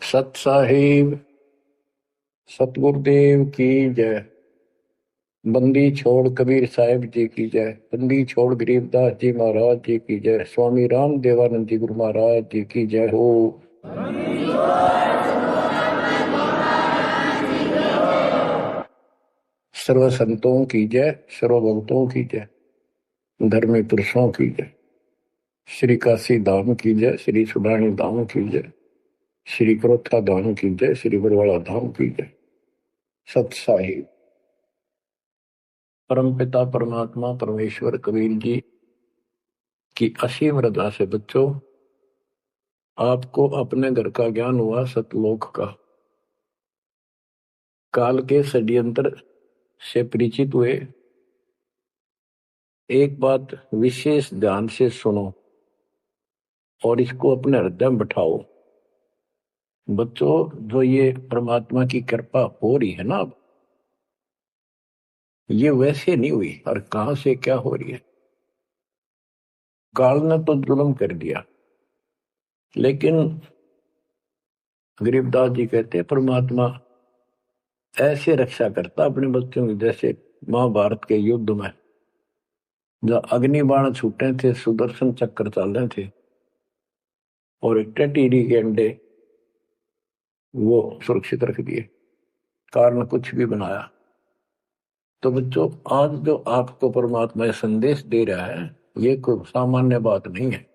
सत साहिब सतगुरुदेव की जय। बंदी छोड़ कबीर साहिब जी की जय। बंदी छोड़ गरीबदास जी महाराज जी की जय। स्वामी राम देवानंद जी गुरु महाराज जी की जय हो। सर्व संतों की जय, सर्व भक्तों की जय, धर्मी पुरुषों की जय। श्री काशी धाम की जय, श्री सुडानी धाम की जय, श्री क्रोथा धाम की जय, श्री बरवाड़ा धाम की जय। सत साहिब परमपिता परमात्मा परमेश्वर कबीर जी की असीम रजा से बच्चों, आपको अपने घर का ज्ञान हुआ, सतलोक का। काल के षड्यंत्र से परिचित हुए। एक बात विशेष ध्यान से सुनो और इसको अपने हृदय में बैठाओ। बच्चों, जो ये परमात्मा की कृपा हो रही है ना, अब ये वैसे नहीं हुई और कहां से क्या हो रही है। काल ने तो जुल्म कर दिया, लेकिन गरीबदास जी कहते हैं परमात्मा ऐसे रक्षा करता अपने बच्चों की, जैसे महाभारत के युद्ध में जब अग्निबाण छूटे थे, सुदर्शन चक्र चल रहे थे और टीडी के अंडे वो सुरक्षित रख दिए, कारण कुछ भी बनाया। तो बच्चों, आज जो आपको परमात्मा संदेश दे रहा है, ये कोई सामान्य बात नहीं है।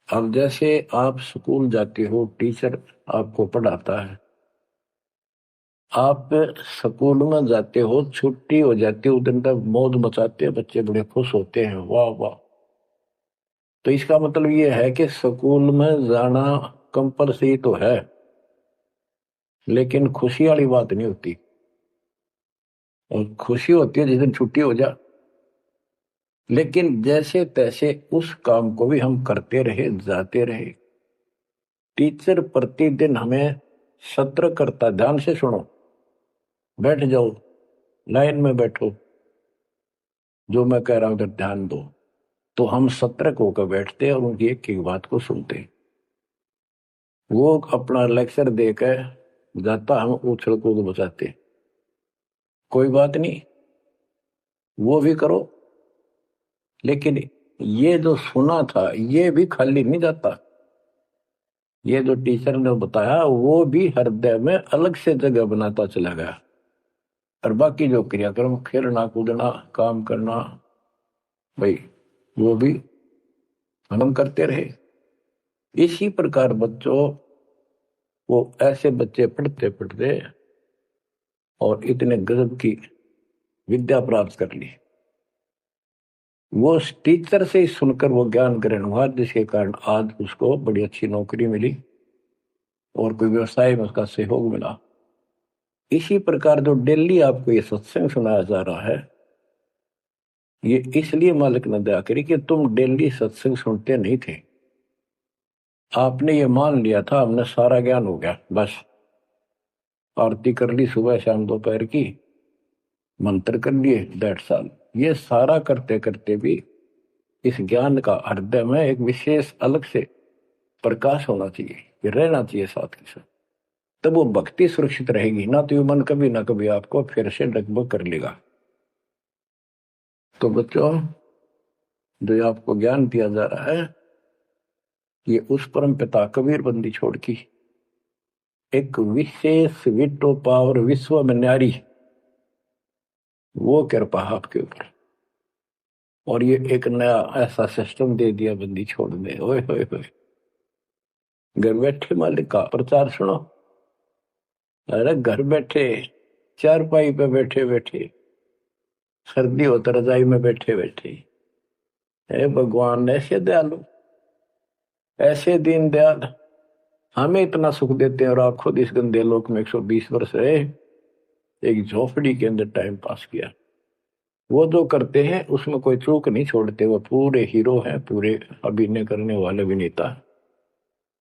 अब जैसे आप स्कूल जाते हो, टीचर आपको पढ़ाता है, आप स्कूल में जाते हो, छुट्टी हो जाती है, उस दिन तक मौज मचाते हैं, बच्चे बड़े खुश होते हैं, वाह वाह। तो इसका मतलब ये है कि स्कूल में जाना कंपलसरी तो है, लेकिन खुशी वाली बात नहीं होती। और खुशी होती है जिस दिन छुट्टी हो जा। लेकिन जैसे तैसे उस काम को भी हम करते रहे, जाते रहे। टीचर प्रतिदिन हमें सत्र करता, ध्यान से सुनो, बैठ जाओ, लाइन में बैठो, जो मैं कह रहा हूं उधर ध्यान दो। तो हम सतर्क होकर बैठते हैं और उनकी एक एक बात को सुनते हैं। वो अपना लेक्चर देकर जाता, हम उछल कूद बचाते, कोई बात नहीं, वो भी करो। लेकिन ये जो सुना था, ये भी खाली नहीं जाता। ये जो टीचर ने बताया, वो भी हृदय में अलग से जगह बनाता चला गया। और बाकी जो क्रियाक्रम, खेलना कूदना, काम करना, भाई वो भी हम करते रहे। इसी प्रकार बच्चों, वो ऐसे बच्चे पढ़ते पढ़ते और इतने गजब की विद्या प्राप्त कर ली। वो टीचर से ही सुनकर वो ज्ञान ग्रहण हुआ, जिसके कारण आज उसको बड़ी अच्छी नौकरी मिली और कोई व्यवसाय में उसका सहयोग मिला। इसी प्रकार जो डेली आपको ये सत्संग सुनाया जा रहा है, ये इसलिए मालिक ने दया करी कि तुम डेली सत्संग सुनते नहीं थे। आपने ये मान लिया था हमने सारा ज्ञान हो गया, बस आरती कर ली सुबह शाम दोपहर की, मंत्र कर लिए, दैट्स ऑल। ये सारा करते करते भी इस ज्ञान का हृदय में एक विशेष अलग से प्रकाश होना चाहिए, ये रहना चाहिए साथ के साथ। तब वो भक्ति सुरक्षित रहेगी, ना तो ये मन कभी ना कभी आपको फिर से डगमग कर लेगा। तो बच्चों, जो आपको ज्ञान दिया जा रहा है, ये उस परम पिता कबीर बंदी छोड़ की एक विशेष विटो पावर विश्व में न्यारी, वो कृपा आपके ऊपर। और ये एक नया ऐसा सिस्टम दे दिया बंदी छोड़ने। ओए होए होए, घर बैठे मालिक का प्रचार सुनो। अरे घर बैठे, चारपाई पे बैठे बैठे, सर्दी हो तो रजाई में बैठे बैठे, हे भगवान ऐसे दयालु, ऐसे दीन दयाल, हमें इतना सुख देते हैं और आप खुद इस गंदे लोक में 120 वर्ष रहे, एक झोपड़ी के अंदर टाइम पास किया। वो जो करते हैं उसमें कोई चूक नहीं छोड़ते, वो पूरे हीरो हैं, पूरे अभिनय करने वाले अभिनेता।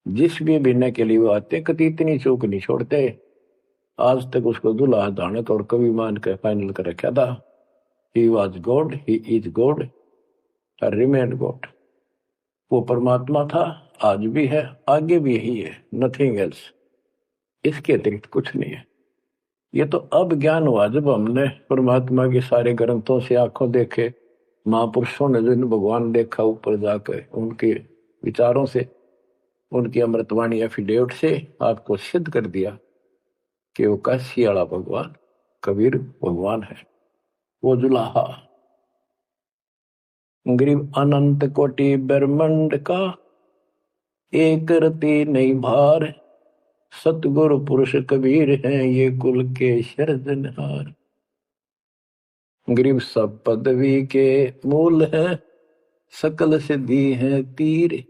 जिस भी अभिनय के लिए वो आते, कभी इतनी चूक नहीं छोड़ते। आज तक उसको दूल्हा दानक और कवि मान के फाइनल कर रखा था। He was God, he is God, remain God. वो परमात्मा था आज भी है, आगे भी यही है, नथिंग एल्स। इसके अतिरिक्त कुछ नहीं है। ये तो अब ज्ञान हुआ जब हमने परमात्मा के सारे ग्रंथों से आंखों देखे, महापुरुषों ने जो भगवान देखा ऊपर जाकर, उनके विचारों से, उनकी अमृतवाणी एफिडेविट से आपको सिद्ध कर दिया कि वो काशी वाला भगवान कबीर भगवान है। वो जुलाहा गरीब अनंत कोटि ब्रह्मांड का एक रति नहीं भार, सतगुरु पुरुष कबीर हैं ये कुल के सिरजनहार। गरीब सब पदवी के मूल है, सकल सिद्धि है तीर,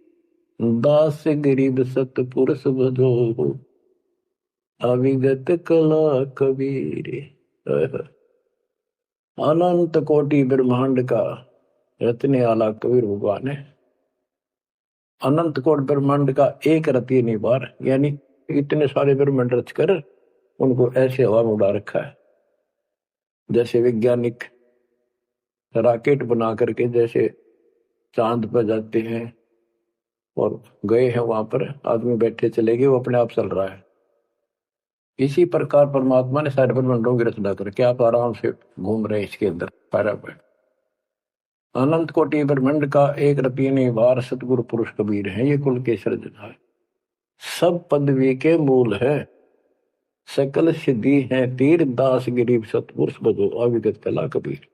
दास गरीब सतपुरुष भजो, अविगत कला कबीर। अनंत कोटि ब्रह्मांड का रत्ने आला कबीर भगवान है। अनंत कोटि ब्रह्मांड का एक रति नहीं बार, यानी इतने सारे ब्रह्मांड रच कर उनको ऐसे हवा में उड़ा रखा है। जैसे वैज्ञानिक रॉकेट बना करके जैसे चांद पर जाते हैं और गए हैं, वहां पर आदमी बैठे चले गए, वो अपने आप चल रहा है। इसी प्रकार परमात्मा ने सारे ब्रह्मांडों की रचना करके आप आराम से घूम रहे हैं इसके अंदर पैरा पे। अनंत कोटि ब्रह्मांड का एक रति नहीं बार, सतगुरु पुरुष कबीर है ये कुल के सिरजनहार। सब पदवी के मूल है, सकल सिद्धि है तीर, दास गरीब सतपुरुष भजो, अविगत कला कबीर।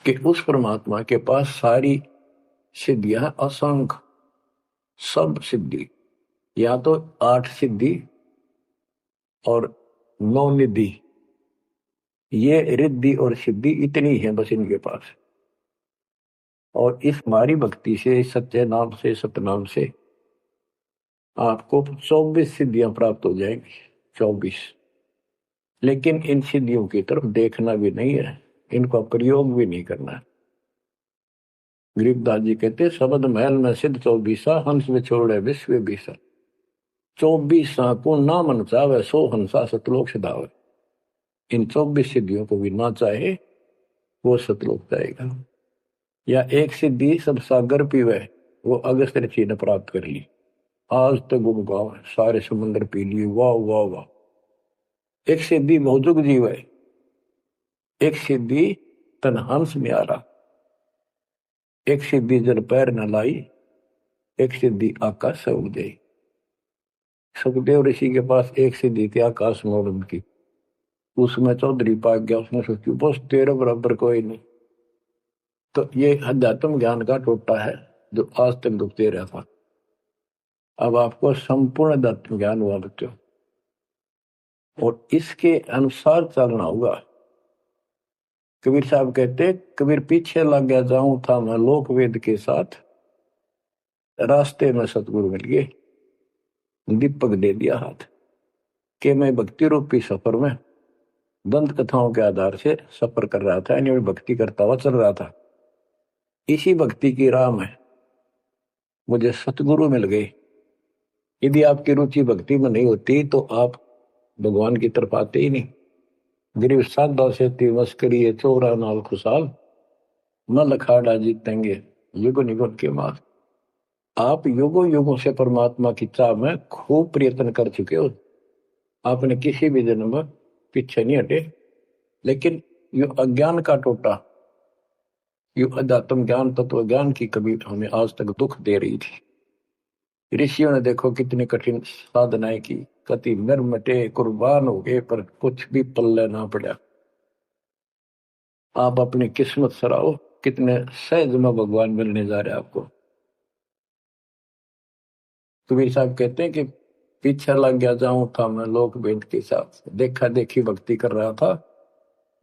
कि उस परमात्मा के पास सारी सिद्धियां असंख्य, सब सिद्धि, या तो 8 सिद्धि और 9 निधि, ये रिद्धि और सिद्धि इतनी है बस इनके पास। और इस हमारी भक्ति से, सच्चे नाम से, सतनाम से आपको 24 सिद्धियां प्राप्त हो जाएंगी, 24। लेकिन इन सिद्धियों की तरफ देखना भी नहीं है, इनका प्रयोग भी नहीं करना है। गरीबदास जी कहते शब्द महल में सिद्ध 24, हंस में छोड़े विश्व बीसा। 24 को ना मन चावे, 100 हंसा सतलोक सिधावे। इन 24 सिद्धियों को भी ना चाहे वो सतलोक जाएगा। या एक सिद्धि सब सागर पीवे, वो अगस्त ऋषि ने प्राप्त कर ली। आज तक गुम गाँव सारे समुद्र पी लिए, वाह वाह वाह। एक सिद्धि मौजुग जीव है, एक सिद्धि तन हंस में आ रहा, एक सिद्धि जल पैर न लाई, एक सिद्धि आकाश से उड़ गई। सुखदेव ऋषि के पास एक सिद्धि थी आकाश में उड़न की, उसमें चौधरी पाक गया, उसने सोची बस तेरे बराबर कोई नहीं। तो ये अध्यात्म ज्ञान का टोटा है जो आज तक दुखते रहा था। अब आपको संपूर्ण अध्यात्म ज्ञान हुआ बच्चों, और इसके अनुसार चलना होगा। कबीर साहब कहते, कबीर पीछे लग गया जाऊं था मैं लोक वेद के साथ, रास्ते में सतगुरु मिल गए, दीपक दे दिया हाथ। कि मैं भक्ति रूपी सफर में दंत कथाओं के आधार से सफर कर रहा था, यानी भक्ति करता हुआ चल रहा था। इसी भक्ति की राह में मुझे सतगुरु मिल गए। यदि आपकी रुचि भक्ति में नहीं होती तो आप भगवान की तरफ आते ही नहीं। गरीब साधा से तिवस करिए चोरा नाल खुशाल, न लखाड़ा जीतेंगे युग निगुण के मार। आप युगों युगों से परमात्मा की चाह में खूब प्रयत्न कर चुके हो, आपने किसी भी जन्म में पीछे नहीं हटे। लेकिन यो अज्ञान का टोटा, यो अध्यात्म ज्ञान, तत्व ज्ञान की कभी हमें आज तक दुख दे रही थी। ऋषियों ने देखो कितनी कठिन साधनाएं की, कति निर्मटे कुर्बान हो गए, पर कुछ भी पल्ले ना पड़ा। आप अपनी किस्मत सराहो, कितने सहज में भगवान मिलने जा रहे आपको। कबीर साहब कहते हैं कि पीछे लग गया जाऊं था मैं लोक वेद के साथ, देखा देखी भक्ति कर रहा था,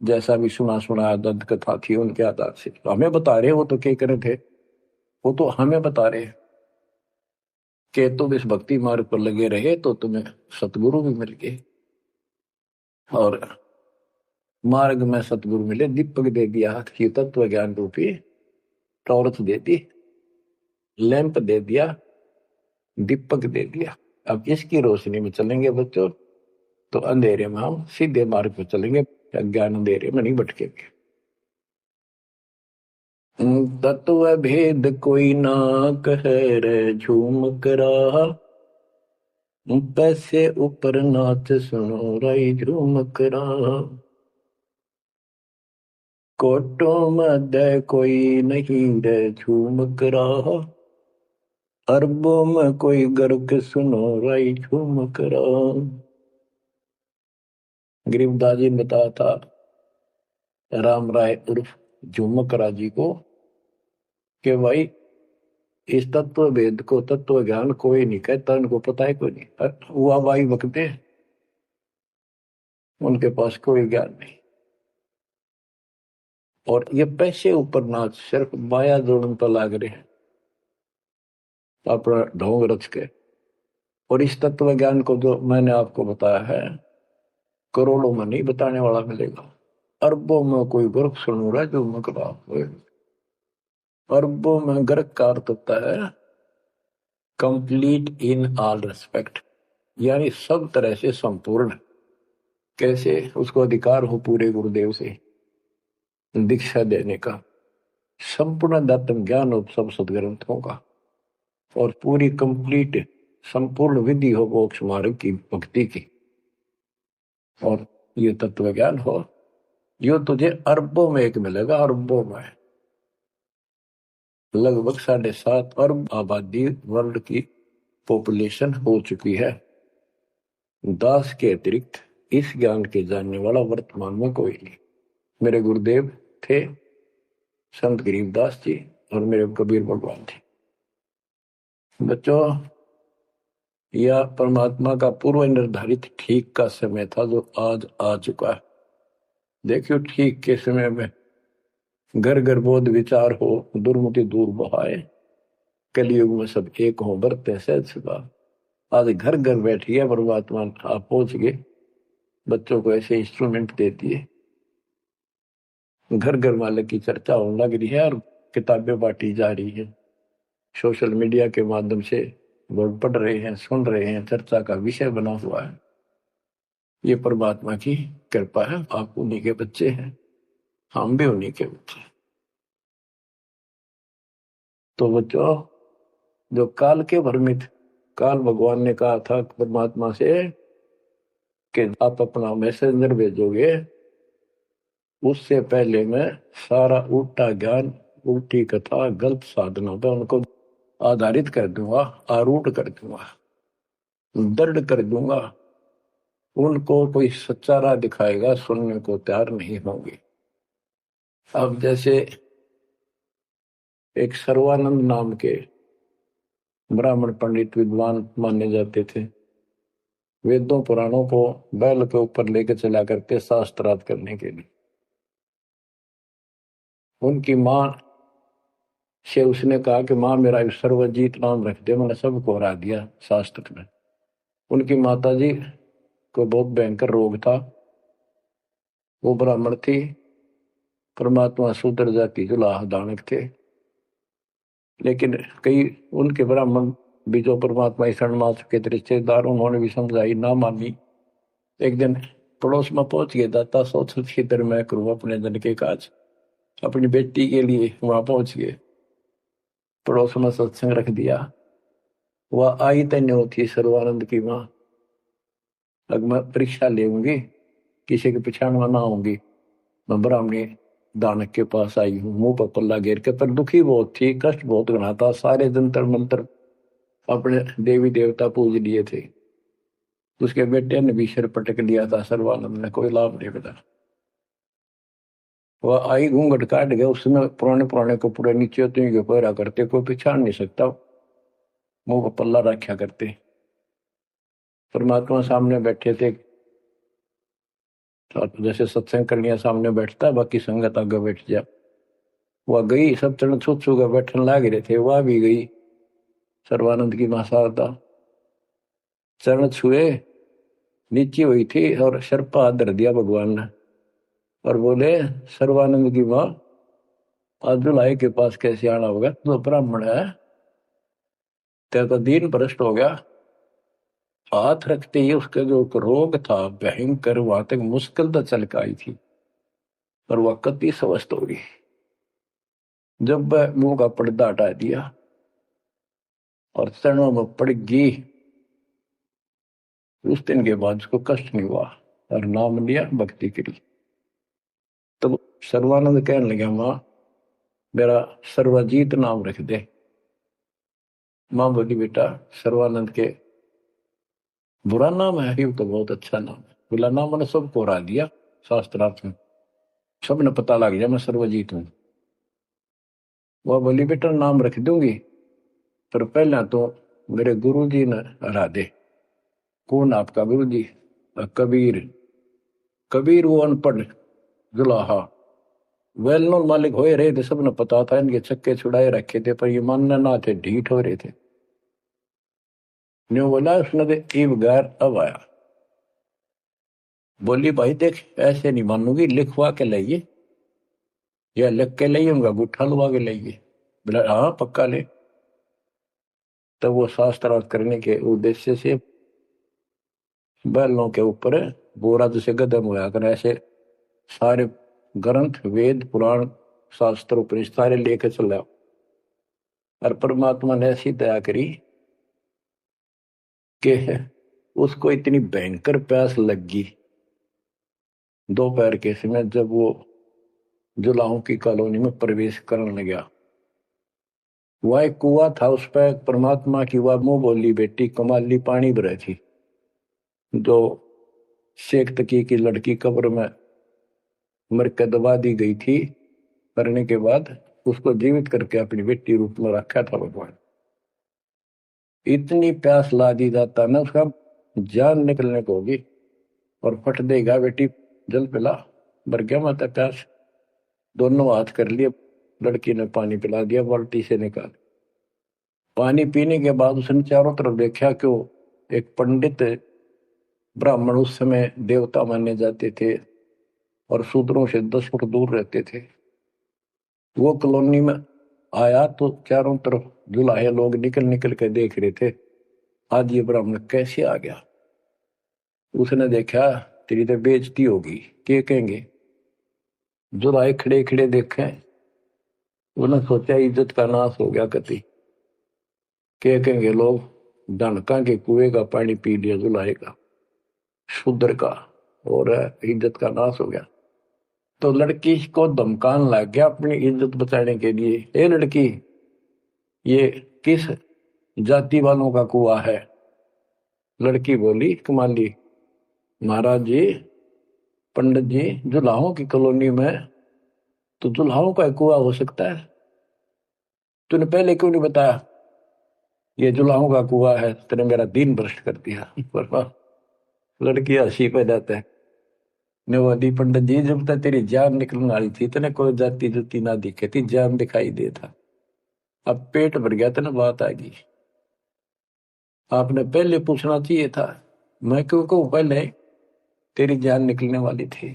जैसा भी सुना सुना दंत कथा थी उनके आधार से। तो हमें बता रहे, वो तो क्या करे थे, वो तो हमें बता रहे कि तुम इस भक्ति मार्ग पर लगे रहे तो तुम्हें सतगुरु भी मिल गए। और मार्ग में सतगुरु मिले, दीपक दे दिया, ये तत्व ज्ञान रूपी टॉर्च दे दी, लैंप दे दिया, दीपक दे दिया। अब इसकी रोशनी में चलेंगे बच्चों तो अंधेरे में हम सीधे मार्ग पर चलेंगे, अज्ञान अंधेरे में नहीं भटकेंगे। तत्व भेद कोई ना कहे रे झूम करा, पैसे ऊपर नाच सुनो राई झूम करा। कोटों में कोई नहीं रे झूम करा, अरबों में कोई गर्क सुनो राई झूम करा। गरीबदास जी ने बताया था राम राय उर्फ झूमकरा जी को कि भाई इस तत्व भेद को तत्व ज्ञान कोई नहीं कहता, उनको पता है कोई नहीं, हुआ भाई बकते उनके पास कोई ज्ञान नहीं। और ये पैसे ऊपर नाच सिर्फ माया जोड़न पर लाग रहे हैं अपना ढोंग रच के। और इस तत्व ज्ञान को जो मैंने आपको बताया है करोड़ों में नहीं बताने वाला मिलेगा, अरबों में कोई गर्क सुन रहा है जो मकरा। अरबों में गर्क का अर्थ होता है कंप्लीट इन ऑल रेस्पेक्ट, यानी सब तरह से संपूर्ण। कैसे उसको अधिकार हो पूरे गुरुदेव से दीक्षा देने का, संपूर्ण दातम ज्ञान हो सब सदग्रंथों का, और पूरी कंप्लीट संपूर्ण विधि हो मोक्ष मार्ग की भक्ति की, और ये तत्व ज्ञान हो, यो तुझे अरबों में एक मिलेगा। अरबों में लगभग 7.5 अरब आबादी वर्ल्ड की पॉपुलेशन हो चुकी है। दास के अतिरिक्त इस ज्ञान के जानने वाला वर्तमान में कोई नहीं। मेरे गुरुदेव थे संत गरीबदास जी और मेरे कबीर भगवान थे। बच्चों, यह परमात्मा का पूर्व निर्धारित ठीक का समय था जो आज आ चुका है। देखियो ठीक के समय में घर घर बोध विचार हो, दुर्मति दूर बहाए, कलयुग में सब एक हो बरते सहज सुखा। आज घर घर बैठी है परमात्मा, आप पहुंच गए। बच्चों को ऐसे इंस्ट्रूमेंट देती है, घर घर मालिक की चर्चा होने लग रही है और किताबें बांटी जा रही है। सोशल मीडिया के माध्यम से लोग पढ़ रहे हैं, सुन रहे हैं, चर्चा का विषय बना हुआ है। ये परमात्मा की कृपा है। आप उन्हीं के बच्चे हैं, हम भी उन्हीं के बच्चे। तो बच्चों, जो काल के भ्रमित, काल भगवान ने कहा था परमात्मा से कि आप अपना मैसेंजर भेजोगे, उससे पहले मैं सारा उल्टा ज्ञान, उल्टी कथा, गलत साधना पर उनको आधारित कर दूंगा, आरूढ़ कर दूंगा, दृढ़ कर दूंगा। उनको कोई सच्चा राह दिखाएगा, सुनने को तैयार नहीं होंगे। अब जैसे एक सर्वानंद नाम के ब्राह्मण पंडित विद्वान माने जाते थे, वेदों पुराणों को बैल के ऊपर लेकर चला करते शास्त्रार्थ करने के लिए। उनकी मां से उसने कहा कि मां मेरा सर्वजीत नाम रख दे, मैंने सबको हरा दिया शास्त्र में। उनकी माता जी को बहुत भयंकर रोग था, वो ब्राह्मण थी, परमात्मा शूद्र जाति जुलाह दानक थे। लेकिन कई उनके ब्राह्मण भी जो परमात्मा शरण मा चुके थे रिश्तेदार, उन्होंने भी समझाई, ना मानी। एक दिन पड़ोस में पहुंच गए, दाता सोच इधर मैं करूं अपने धन के काज, अपनी बेटी के लिए वहां पहुंच गए। पड़ोस में सत्संग रख दिया। वह आई तन्य होती सर्वानंद की मां, अब मैं परीक्षा लेंगी, किसी के पिछाड़ में ना होंगी। मैं ब्राह्मणी दानक के पास आई हूँ, मुंह पर पल्ला घेर के, पर दुखी बहुत थी, कष्ट बहुत घना था। सारे जंतर मंत्र अपने देवी देवता पूज लिए थे। उसके बेटे ने भी सिर पटक लिया था, सर्वानंद ने कोई लाभ नहीं मिला। वह आई, घूंघट काट गया, उसमें पुराने पुराने कपड़े नीचे के पहरा करते, कोई पहचान नहीं सकता, मुंह पर पल्ला रखा करते। परमात्मा सामने बैठे थे, जैसे सत्संग करनिया सामने बैठता, बाकी संगत आगे बैठ जा। वह गई, सब चरण छू छू कर बैठने लग रहे थे, वह भी गई। सर्वानंद की मां शारदा चरण छुए, नीचे हुई थी और शर्पा हाथ धर दिया भगवान ने और बोले, सर्वानंद की मां आज दुल्हाई के पास कैसे आना होगा, तो ब्राह्मण है, तेरा तो दीन भ्रष्ट हो गया। हाथ रखते ही उसका जो रोग था भयंकर, वहां तक मुश्किल तो चल के आई थी, पर वह कति स्वस्थ हो गई। जब वह मुंह का पर्दा हटा दिया और चरणों में पड़ गई, उस दिन के बाद उसको कष्ट नहीं हुआ और नाम लिया, भक्ति करी। तब सर्वानंद कहने लगे, माँ मेरा सर्वजीत नाम रख दे। माँ बोली, बेटा सर्वानंद के बुरा नाम है, ये तो बहुत अच्छा नाम है। बोला, नाम मैंने सबको हरा दिया शास्त्रार्थ में, सबने पता लग गया मैं सर्वजीत हूं। वह बोली, बेटा नाम रख दूंगी, पर पहले तो मेरे गुरु जी ने हरा दे। कौन आपका गुरु जी? कबीर। कबीर वो अनपढ़ जुलाहा, वेल नोन मालिक हो रहे थे, सबने पता था, इनके चक्के छुड़ाए रखे थे, पर ये मानने ना थे, ढीठ हो रहे थे। न्यू बोला उसने, ईब गैर अब आया। बोली, भाई देख ऐसे नहीं मानूंगी, लिखवा के लाइए, या लिख के लाइए, उनका गुट्ठा लुवा के लाइए। बोला, हाँ पक्का ले। तब वो शास्त्रार्थ करने के उद्देश्य से बैलों के ऊपर बोरा जैसे गदम हुआ कर, ऐसे सारे ग्रंथ वेद पुराण शास्त्र उपनिषद सारे लेकर चला। और परमात्मा ने ऐसी दया करी कि उसको इतनी भयंकर प्यास लगी दोपहर के समय, जब वो जुलाहों की कॉलोनी में प्रवेश करने लगा। वह एक कुआ था, उस पर परमात्मा की वह मुंह बोली बेटी कमाली पानी भरे थी, जो शेख तकी की लड़की कब्र में मर के दबा दी गई थी। करने के बाद उसको जीवित करके अपनी बेटी रूप में रखा था भगवान। इतनी प्यास ला दी जाता ना, उसका जान निकलने को होगी और फट देगा, बेटी जल पिला। मर गया माता प्यास। दोनों हाथ कर लिए, लड़की ने पानी पिला दिया बाल्टी से निकाल। पानी पीने के बाद उसने चारों तरफ देखा, क्यों एक पंडित ब्राह्मण उस समय देवता माने जाते थे और शूद्रों से 10 फुट दूर रहते थे, वो कॉलोनी में आया तो चारों तरफ जुलाहे लोग निकल निकल के देख रहे थे, आज ये ब्राह्मण कैसे आ गया। उसने देखा, तेरी तो बेइज्जती होगी, क्या कहेंगे। जुलाहे खड़े खड़े देखे, उन्होंने सोचा इज्जत का नाश हो गया कति, क्या कहेंगे लोग, डनका के कुएं का पानी पी लिया जुलाहे का, शूद्र का, और इज्जत का नाश हो गया। तो लड़की को धमकाने लग गया अपनी इज्जत बचाने के लिए, ए लड़की ये किस जाति वालों का कुआं है? लड़की बोली, कमाली महाराज जी, पंडित जी, जुलाहों की कॉलोनी में तो जुलाहों का कुआं हो सकता है, तूने पहले क्यों नहीं बताया ये जुलाहों का कुआं है? तेने मेरा दिन भ्रष्ट कर दिया। लड़की हंसी पे जाता है, नवादी पंडित जी, जब तक तेरी जान निकलने वाली थी तेने कोई जाति जुती ना दिखे थी, जान दिखाई दे था, अब पेट भर गया तेने बात आ गई। आपने पहले पूछना चाहिए था, मैं क्यों कहूं पहले तेरी जान निकलने वाली थी।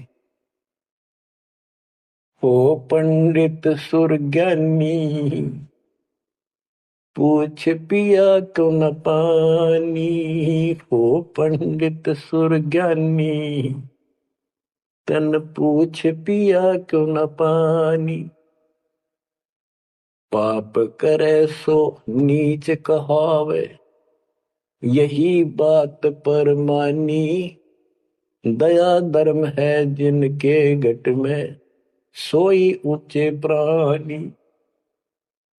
ओ पंडित सुरज्ञानी, पूछ पिया क्यों न पानी, ओ पंडित सुरज्ञानी, तन पूछ पिया क्यों न पानी। पाप करे सो नीच कहावे, यही बात पर मानी, दया धर्म है जिनके घट में, सोई ऊंचे प्राणी।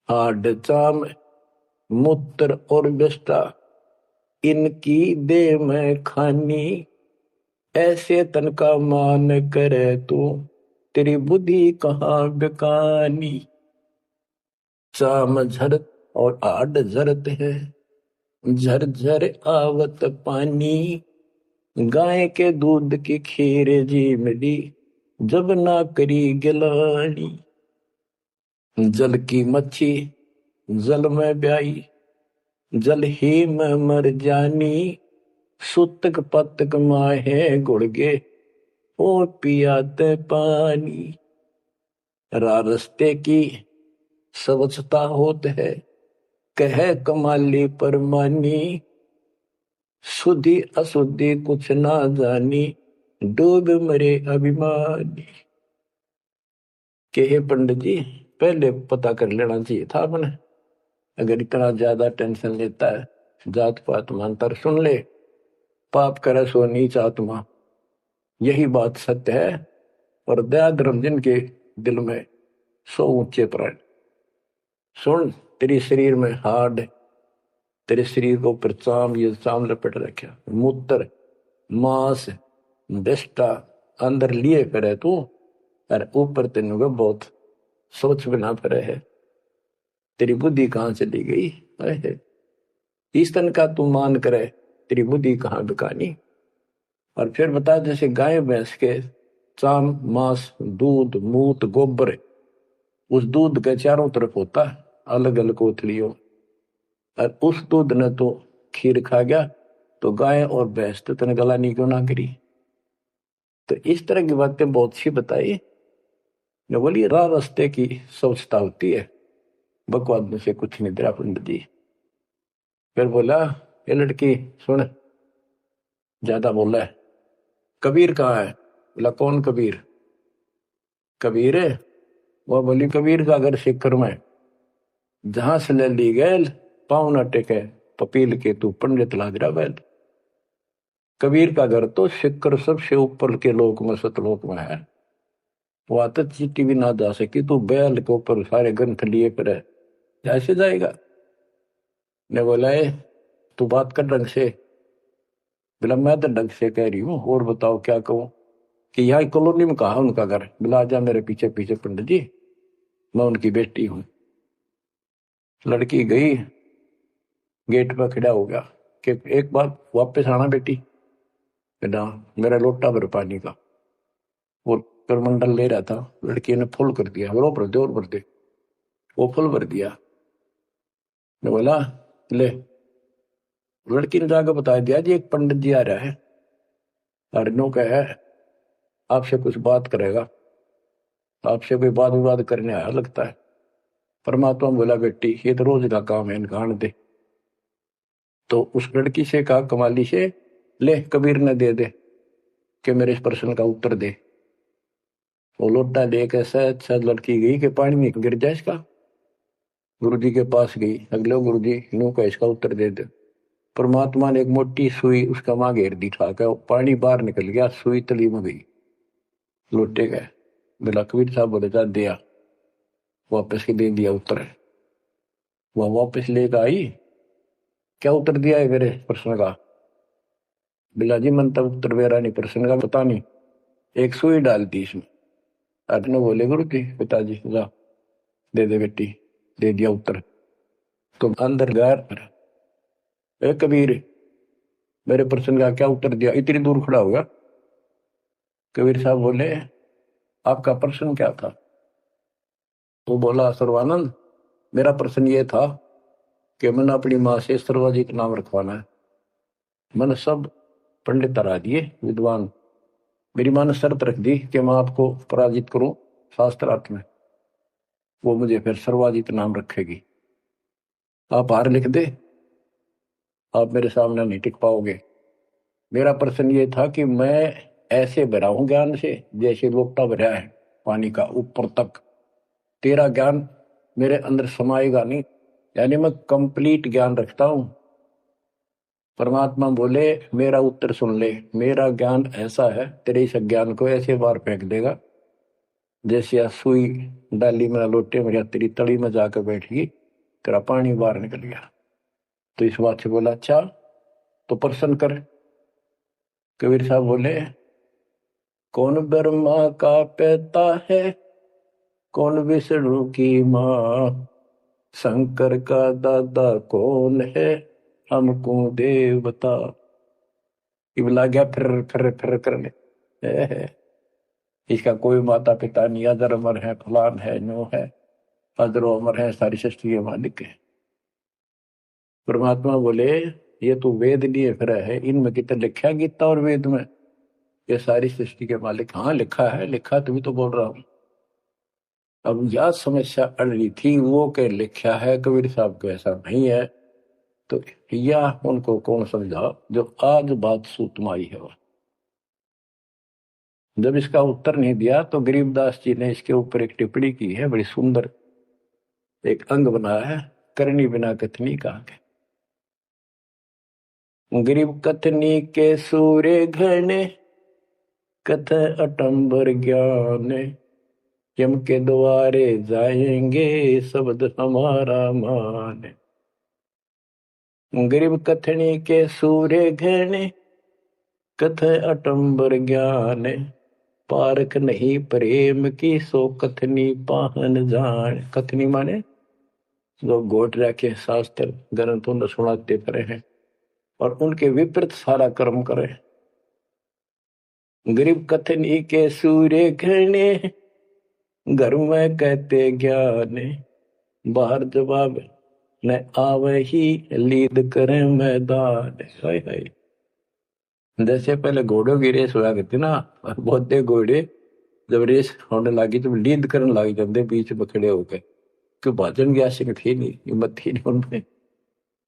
हाड चाम मूत्र और विष्टा, इनकी दे में खानी, ऐसे तन का मान करे तू, तेरी बुद्धि कहाँ बेकानी। चाम झरत और आड झरत है, झरझर आवत पानी, गाय के दूध की खीर जी मिली, जब ना करी गिलानी। जल की मच्छी जल में ब्याई, जल ही में मर जानी, सुतक पतक माहे गुड़गे, और पियाते पानी। रास्ते की स्वच्छता होत है, कह कमाली परमानी, शुद्धि अशुद्धि कुछ ना जानी, डूब मरे अभिमानी। के पंडित जी, पहले पता कर लेना चाहिए था अपने। अगर इतना ज्यादा टेंशन लेता है, जात पात मंत्र सुन ले, पाप करे सो नीच आत्मा, यही बात सत्य है। और दया धर्म जिनके दिल में सो ऊंचे प्राण। सुन, तेरे शरीर में हाड, तेरे शरीर के ऊपर चाम, ये चाम लपेट रखा, मूत्र मांस विष्टा अंदर लिए करे तू, और ऊपर तेन बहुत सोच बना पड़े है। तेरी बुद्धि कहाँ चली गई है? इस तन का तू मान करे, तेरी बुद्धि कहाँ बिकानी। और फिर बता, जैसे गाय भैंस के चाम मांस दूध मूत गोबर, उस दूध के चारों तरफ होता है अलग अलग कोथलियों, और उस दूध ने तो खीर खा गया, तो गाय और भैंस तो तेने गलानी क्यों ना करी। तो इस तरह की बातें बहुत सी बताई। ने बोली राह रास्ते की सोचता होती है, बकवाद में से कुछ नहीं तेरा पंडित जी। फिर बोला, ये लड़की सुन, ज्यादा बोला है, कबीर कहाँ है? बोला कौन कबीर? कबीर है? वो बोली कबीर का घर शिखर में, जहां से ले ली गैल पाँव न टेके पपील के तू पंडित लाग रहा बैल। कबीर का घर तो शिखर सबसे ऊपर के लोक में सतलोक में है, वो आता चीटी भी ना जा सकी, तू बैल के ऊपर सारे ग्रंथ लिए पर है, कैसे जाएगा? ने बोला है तू बात कर ढंग से। बोला मैं तो ढंग से कह रही हूँ, और बताओ क्या कहूँ? कि यहाँ कॉलोनी में कहा उनका घर? बोला जा मेरे पीछे पीछे पंडित जी, मैं उनकी बेटी हूँ। लड़की गई, गेट पर खड़ा हो गया कि एक बार वापस आना बेटी। बेटा मेरा लोटा भर पानी का, वो करमंडल ले रहा था, लड़की ने फुल कर दिया, और भर दे और भर दे, वो फुल भर दिया। ने बोला ले, लड़की ने जाकर बता दिया जी एक पंडित जी आ रहा है, अर्नो का है, आपसे कुछ बात करेगा, आपसे कोई बात विवाद करने आया लगता है। परमात्मा बोला बेटी ये तो रोज का काम है, इनका आने दे। तो उस लड़की से कहा कमाली से, ले कबीर ने दे दे कि मेरे इस प्रश्न का उत्तर दे। वो लोटा लेके शायद शायद लड़की गई कि पानी में गिर जाए इसका। गुरु जी के पास गई, अगले गुरु जी नू का इसका उत्तर दे दे। परमात्मा ने एक मोटी सुई उसका मां घेर दी, ठाका पानी बाहर निकल गया, सुई तली में गई, लोटे गए। बोला कबीर साहब बोले जा दिया, वापस के दे दिया उत्तर। वह वापस लेकर आई, क्या उत्तर दिया है मेरे प्रश्न का? बिला जी मन तब उत्तर मेरा नहीं, प्रश्न का पता नहीं, एक सुई डाल दी इसमें। अपने बोले गुरु जी पिताजी जा दे दे बेटी, दे दिया उत्तर। तो अंदर गैर ए कबीर मेरे प्रश्न का क्या उत्तर दिया? इतनी दूर खड़ा होगा। कबीर साहब बोले आपका प्रश्न क्या था? तो बोला सर्वानंद मेरा प्रश्न ये था कि मैंने अपनी माँ से सर्वाधिक नाम रखवाना है। मैंने सब पंडित हरा दिए विद्वान, मेरी माँ ने शर्त रख दी कि मैं आपको पराजित करूं शास्त्रार्थ में, वो मुझे फिर सर्वाधिक नाम रखेगी। आप हार लिख दे, आप मेरे सामने नहीं टिक पाओगे। मेरा प्रश्न ये था कि मैं ऐसे भरा हूं ज्ञान से जैसे लोटा भरा है पानी का ऊपर तक, तेरा ज्ञान मेरे अंदर समाएगा नहीं, यानी मैं कंप्लीट ज्ञान रखता हूं। परमात्मा बोले मेरा उत्तर सुन ले, मेरा ज्ञान ऐसा है तेरे इस ज्ञान को ऐसे बार फेंक देगा जैसे सुई डाली में लोटे में या तेरी तली में जाकर बैठ गई, तेरा पानी बाहर निकल गया। तो इस बात से बोला अच्छा तो प्रश्न कर। कबीर साहब बोले कौन ब्रह्मा का पिता है, कौन विष्णु की माँ, शंकर का दादा कौन है, हमको देव बता। इबला गया फिर करने इसका कोई माता पिता नहीं, अजर अमर है, फलान है, नो है, अजरो अमर है, सारी सृष्टि के मालिक है। परमात्मा बोले ये तो वेद लिए फिर है, इनमें कितना लिखा गीता और वेद में ये सारी सृष्टि के मालिक? हाँ लिखा है, लिखा तभी तो बोल रहा हूं। अब यह समस्या अड़ रही थी वो के लिखा है, कबीर साहब को ऐसा नहीं है, तो यह उनको कौन समझा जो आज बात सूतम आई है। जब इसका उत्तर नहीं दिया तो गरीबदास जी ने इसके ऊपर एक टिप्पणी की है बड़ी सुंदर, एक अंग बनाया है, करनी बिना कथनी कहा। गरीब कथनी के सूर्य घने, कथ अटंबर ज्ञान, यम के द्वारे जाएंगे शब्द हमारा मान। गरीब कथनी के सूर्य घने, कथ अटंबर ज्ञान, पारख नहीं प्रेम की सो कथनी पाहन जान। कथनी माने जो गोट रखे शास्त्र ग्रंथों ने सुनाते पड़े हैं और उनके विपरीत सारा कर्म करे। गरीब कथनी के सूर्य घने, घर में कहते ज्ञान, बाहर जवाब न आवे ही लीद करे मैदान। हाय हाय। जैसे पहले घोड़ों की रेस हुआ करती ना, बहुत घोड़े जब रेस होने लगी तो लीद करने लग जाते बीच में खड़े होकर, क्यों भाजन की आशिक थी नहीं, हिम्मत थी नहीं उनमें।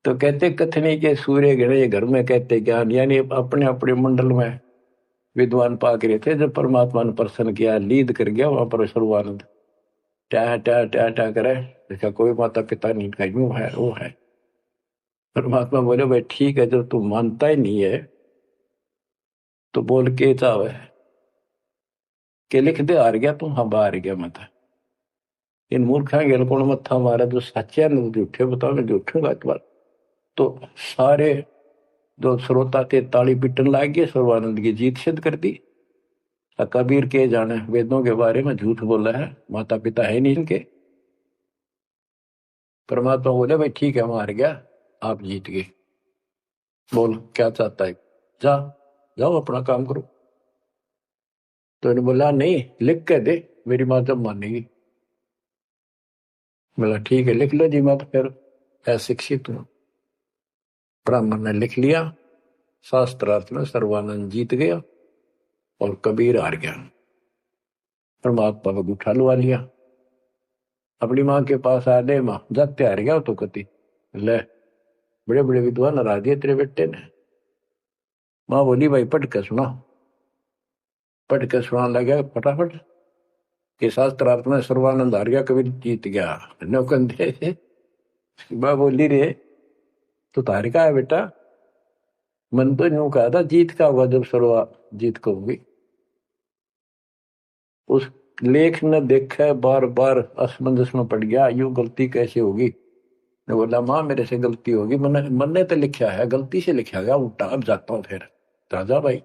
तो कहते कथनी के सूर्य घने, घर में कहते ज्ञान, यानी अपने अपने मंडल में विद्वान पाक रहे थे। जब परमात्मा ने प्रसन्न किया, लीद कर गया वहां पर सर्वानंद, ट्या ट्या ट्या ट्या करे, देखा कोई माता पिता नहीं का, यूं है वो है। परमात्मा बोले भाई ठीक है, जब तू मानता ही नहीं है तो बोल के चाहे के लिख दे, हार गया तू, हाँ बाहर गया मत। इन मूर्खा गेल कौन मत्था मारा, जो सच्चे ने झूठे बताओ, मैं झूठूंगा एक बार। तो सारे जो श्रोता थे ताली पिटन लाग गए, सर्वानंद की जीत सिद्ध कर दी। कबीर के जाने वेदों के बारे में झूठ बोला है, माता पिता है नहीं इनके। परमात्मा बोले भाई ठीक है, मार गया, आप जीत गए, बोल क्या चाहता है, जा जाओ अपना काम करो। तो इन्होंने बोला नहीं, लिख के दे, मेरी माँ जब मानेगी। बोला ठीक है लिख लो जी, मैं तो फिर अशिक्षित हूं। ब्राह्मण ने लिख लिया, शास्त्रार्थ में सर्वानंद जीत गया और कबीर हार गया। परमात्मा को उठा लुआ लिया, अपनी माँ के पास आ दे, माँ जाते हार गया तो कति ले, बड़े बड़े विद्वान हरा दिए तेरे बेटे ने। माँ बोली भाई पढ़ के सुना, पढ़ के सुना लगा फटाफट कि शास्त्रार्थ में सर्वानंद हार गया, कबीर जीत गया। नौकंदे माँ बोली रे तो तार का है बेटा, मन तो यूं कहा था जीत का होगा जब सर्वा जीत को होगी। उस लेख न देखा, बार बार असमंजस में पड़ गया, यूं गलती कैसे होगी। ने बोला माँ मेरे से गलती होगी, मन ने तो लिखा है, गलती से लिखा गया उल्टा, अब जाता हूँ फिर। राजा भाई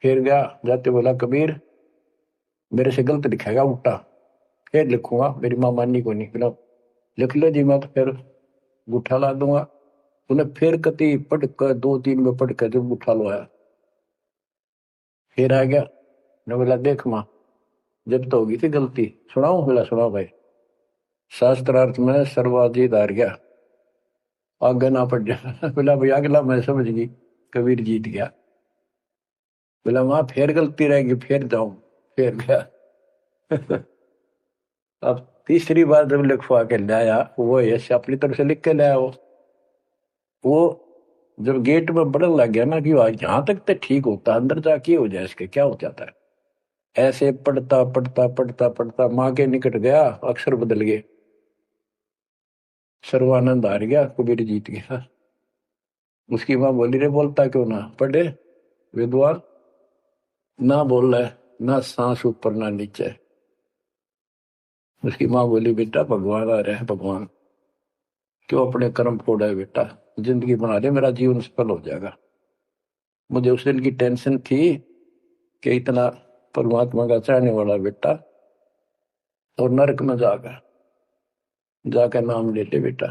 फिर गया, जाते बोला कबीर मेरे से गलत लिखेगा उल्टा, फिर लिखूंगा, मेरी माँ माननी को नहीं। बोला लिख लो जी, मैं तो फिर गुठा ला दूंगा। उन्हें फिर कति पढ़ कर 2-3 में पढ़ कर जब गुठा लो आया, फिर आ गया। ने बोला देख माँ जब तो होगी थी गलती, सुनाऊ। बोला सुनाओ भाई। शास्त्रार्थ में सर्वाजीत हार गया, आगे ना पड़ जा। बोला भाई अगला मैं समझ गई, कबीर जीत गया। बोला माँ फिर गलती रहेगी, फिर जाऊं, फिर गया। अब तीसरी बार जब लिखवा के लाया, वो यश अपनी तरफ से लिख के लाया। वो जब गेट में बढ़ने लग गया ना कि यहाँ तक तो ठीक होता, अंदर जाके हो जाए इसके क्या हो जाता है। ऐसे पढ़ता पढ़ता पढ़ता पढ़ता माँ के निकट गया, अक्षर बदल गए, सर्वानंद हार गया, कबीर जीत गया। उसकी माँ बोली रे बोलता क्यों ना, पढ़े विद्वान ना बोल रहा है, ना सांस ऊपर ना नीचे। उसकी माँ बोली बेटा भगवान आ रहे हैं, भगवान क्यों अपने कर्म फोड़ा है बेटा, जिंदगी बना दे, मेरा जीवन सफल हो जाएगा। मुझे उस दिन की टेंशन थी कि इतना परमात्मा का चाहने वाला बेटा और नरक में जाकर नाम ले ले बेटा।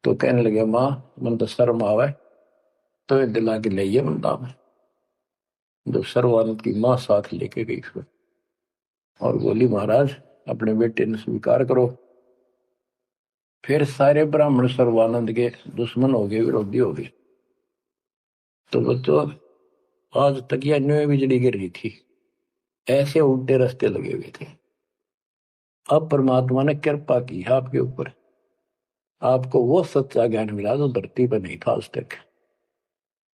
तो कहने लगे माँ मन तो शर्म आवे, तो ये दिला के ले बंदा में। जब सर्वानंद की माँ साथ लेके गई उसको और बोली महाराज अपने बेटे ने स्वीकार करो। फिर सारे ब्राह्मण सर्वानंद के दुश्मन हो गए, विरोधी हो गए। तो बच्चों आज तक यह न्यू बिजली गिर रही थी, ऐसे उल्टे रास्ते लगे हुए थे। अब परमात्मा ने कृपा की आपके ऊपर, आपको वो सच्चा ज्ञान मिला जो धरती पर नहीं था आज तक,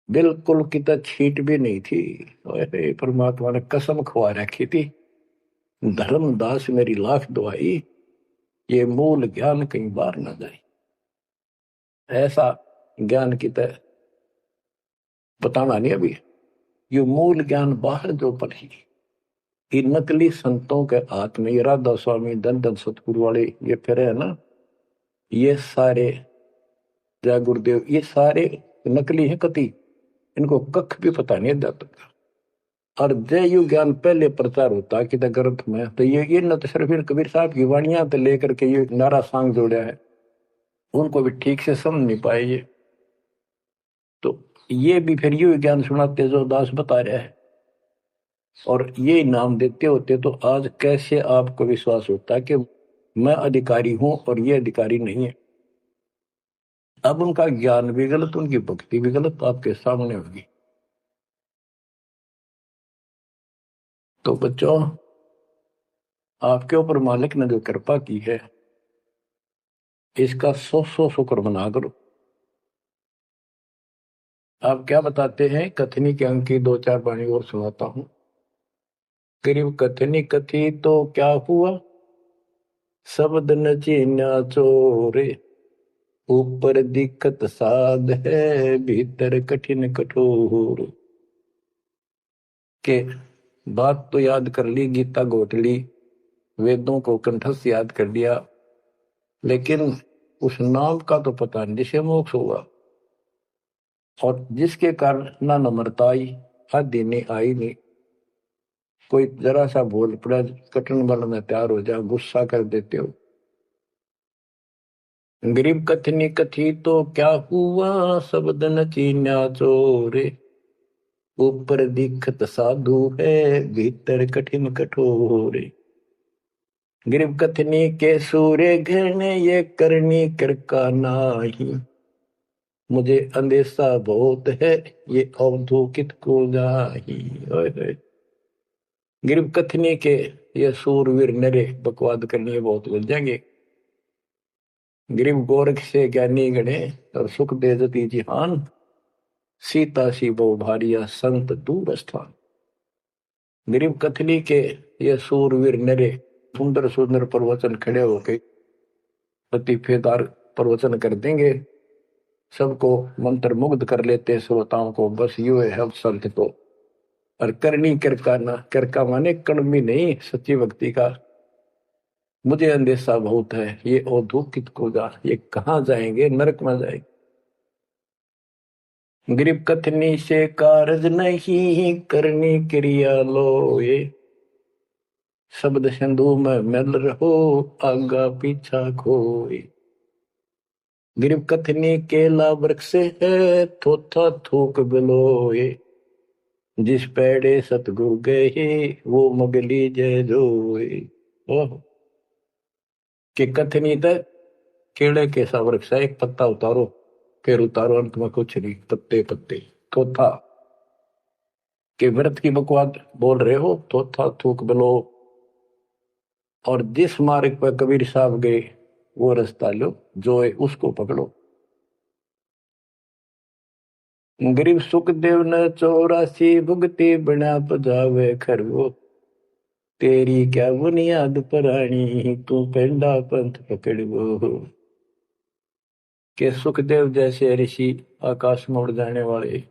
बिल्कुल कितना छीट भी नहीं थी। परमात्मा ने कसम खुआ रखी थी, धर्मदास मेरी लाख दुआई, ये मूल ज्ञान कहीं बाहर न जाए, ऐसा ज्ञान की तरह बताना नहीं अभी। ये मूल ज्ञान बाहर जो पढ़ी, ये नकली संतों के हाथ में, ये राधा स्वामी धन धन सतगुरु वाले ये फिर है ना, ये सारे जय गुरुदेव, ये सारे नकली हैं कति, इनको कख भी पता नहीं जाता था। और जय यु ज्ञान पहले प्रचार होता कि ग्रंथ में, तो ये न तो सिर्फ कबीर साहब की वाणियां तो लेकर के ये नारा सांग जोड़ा है, उनको भी ठीक से समझ नहीं पाए ये। तो ये भी फिर यू ज्ञान सुनाते जो दास बता रहा है, और ये नाम देते होते, तो आज कैसे आपको विश्वास होता है कि मैं अधिकारी हूं और ये अधिकारी नहीं है। अब उनका ज्ञान भी गलत, उनकी भक्ति भी गलत आपके सामने होगी। तो बच्चों, आपके ऊपर मालिक ने जो कृपा की है, इसका सौ सौ शुक्र मना करो। आप क्या बताते हैं, कथनी के अंक की दो चार वाणी और सुनाता हूं। करीब कथनी कथी तो क्या हुआ, शब्द न चीन्या चोरे, ऊपर दिक्कत साध है, भीतर कठिन कठोर। के बात तो याद कर ली, गीता घोट ली, वेदों को कंठस्थ याद कर लिया, लेकिन उस नाम का तो पता नहीं जिसे मोक्ष हुआ, और जिसके कारण ना नम्रता आई, हद देने आई नहीं। कोई जरा सा बोल पड़ा, कटन बनने तैयार हो जाओ, गुस्सा कर देते हो। गरीब कथनी कथी तो क्या हुआ, शब्द न चीन्या चोरे, ऊपर दिखत साधु है, भीतर कठिन कठोर। गरीब कथनी के सूर्य घने, ये करनी कर का नाही, मुझे अंदेशा बहुत है, ये अवधूकित को जाही। गरीब कथनी के ये सूरवीर नरे, बकवाद करनी बहुत बन जाएंगे। गरीब गोरख से ज्ञानी गणे, और सुख दे जती जिहान, सीता सी बहु भारिया, संत दूर स्थान। गरीब कथनी के ये सूरवीर नरे, सुंदर सुंदर प्रवचन खड़े होके लतीफेदार प्रवचन कर देंगे, सबको मंत्र मुग्ध कर लेते श्रोताओं को, बस यू है संत को। और करनी करका ना, करका माने कड़मी नहीं, सच्ची भक्ति का मुझे अंदेशा बहुत है, ये औधुकित को जा, ये कहाँ जाएंगे, नरक में जाएंगे। गरीब कथनी से कारज नहीं, करनी क्रिया लो ये, शब्द सिंधु में मिल रहो, आगा पीछा खोए। गरीब कथनी केला वृक्ष है, थोथा थूक बिलोए, जिस पेड़े सतगुरु गए, वो मगली जय जोए। ओह, कि कथनी तक केले के सा वृक्ष है, एक पत्ता उतारो फिर उतारो, अंत में कुछ नहीं, पत्ते पत्ते। थोथा के व्रत की बकवाद बोल रहे हो, थोथा थूक बिलो, और जिस मार्ग पर कबीर साहब गए वो रास्ता लो, जो है उसको पकड़ो। गरीब सुखदेव न 84 भुगती, बना पजावे खरगो, तेरी क्या बुनियाद परानी, तू पेंडा पंथ पकड़ो। के सुखदेव जैसे ऋषि, आकाश में उड़ जाने वाले,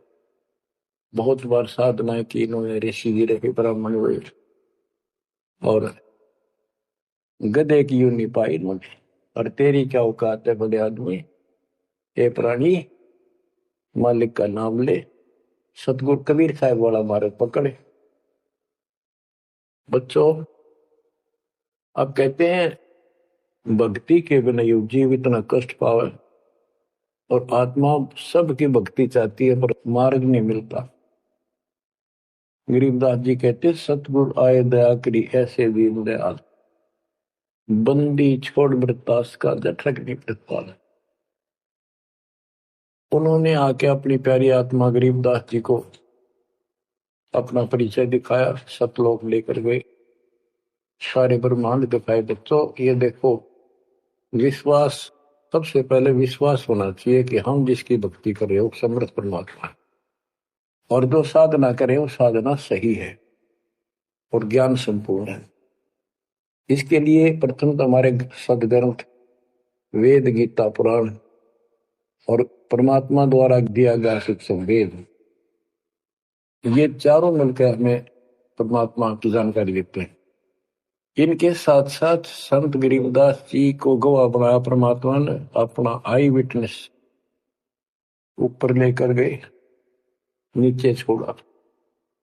बहुत बार साधना की इन्होंने, ऋषि जी रहे, ब्राह्मण हुए, और गधे की यूं नहीं पाई इन्होंने। और तेरी क्या औकात है बड़े आदमी, ए प्राणी, मालिक का नाम ले, सतगुरु कबीर साहब वाला मार्ग पकड़े। बच्चों, अब कहते हैं भक्ति के बिना युग जीव इतना कष्ट पावे, और आत्मा सबकी भक्ति चाहती है पर मार्ग नहीं मिलता। गरीबदास जी कहते, सतगुरु आए दया करी, ऐसे दीन दयाल, बंदी छोड़ वृतास का, जठरक नहीं प्रतिपाल। उन्होंने आके अपनी प्यारी आत्मा गरीबदास जी को अपना परिचय दिखाया, सतलोक लेकर गए, सारे ब्रह्मांड दिखाए। बच्चों, ये देखो, विश्वास, सबसे पहले विश्वास होना चाहिए कि हम जिसकी भक्ति कर रहे हो समर्थ परमात्मा है, और जो साधना करे वो साधना सही है और ज्ञान संपूर्ण है। इसके लिए प्रथम तो हमारे सदग्रंथ वेद, गीता, पुराण और परमात्मा द्वारा दिया गया शिक्षण वेद, ये चारों मिलकर हमें परमात्मा की जानकारी देते हैं। इनके साथ साथ संत गरीबदास जी को गवाह बनाया परमात्मा ने, अपना आई विटनेस ऊपर लेकर गए, नीचे छोड़ा।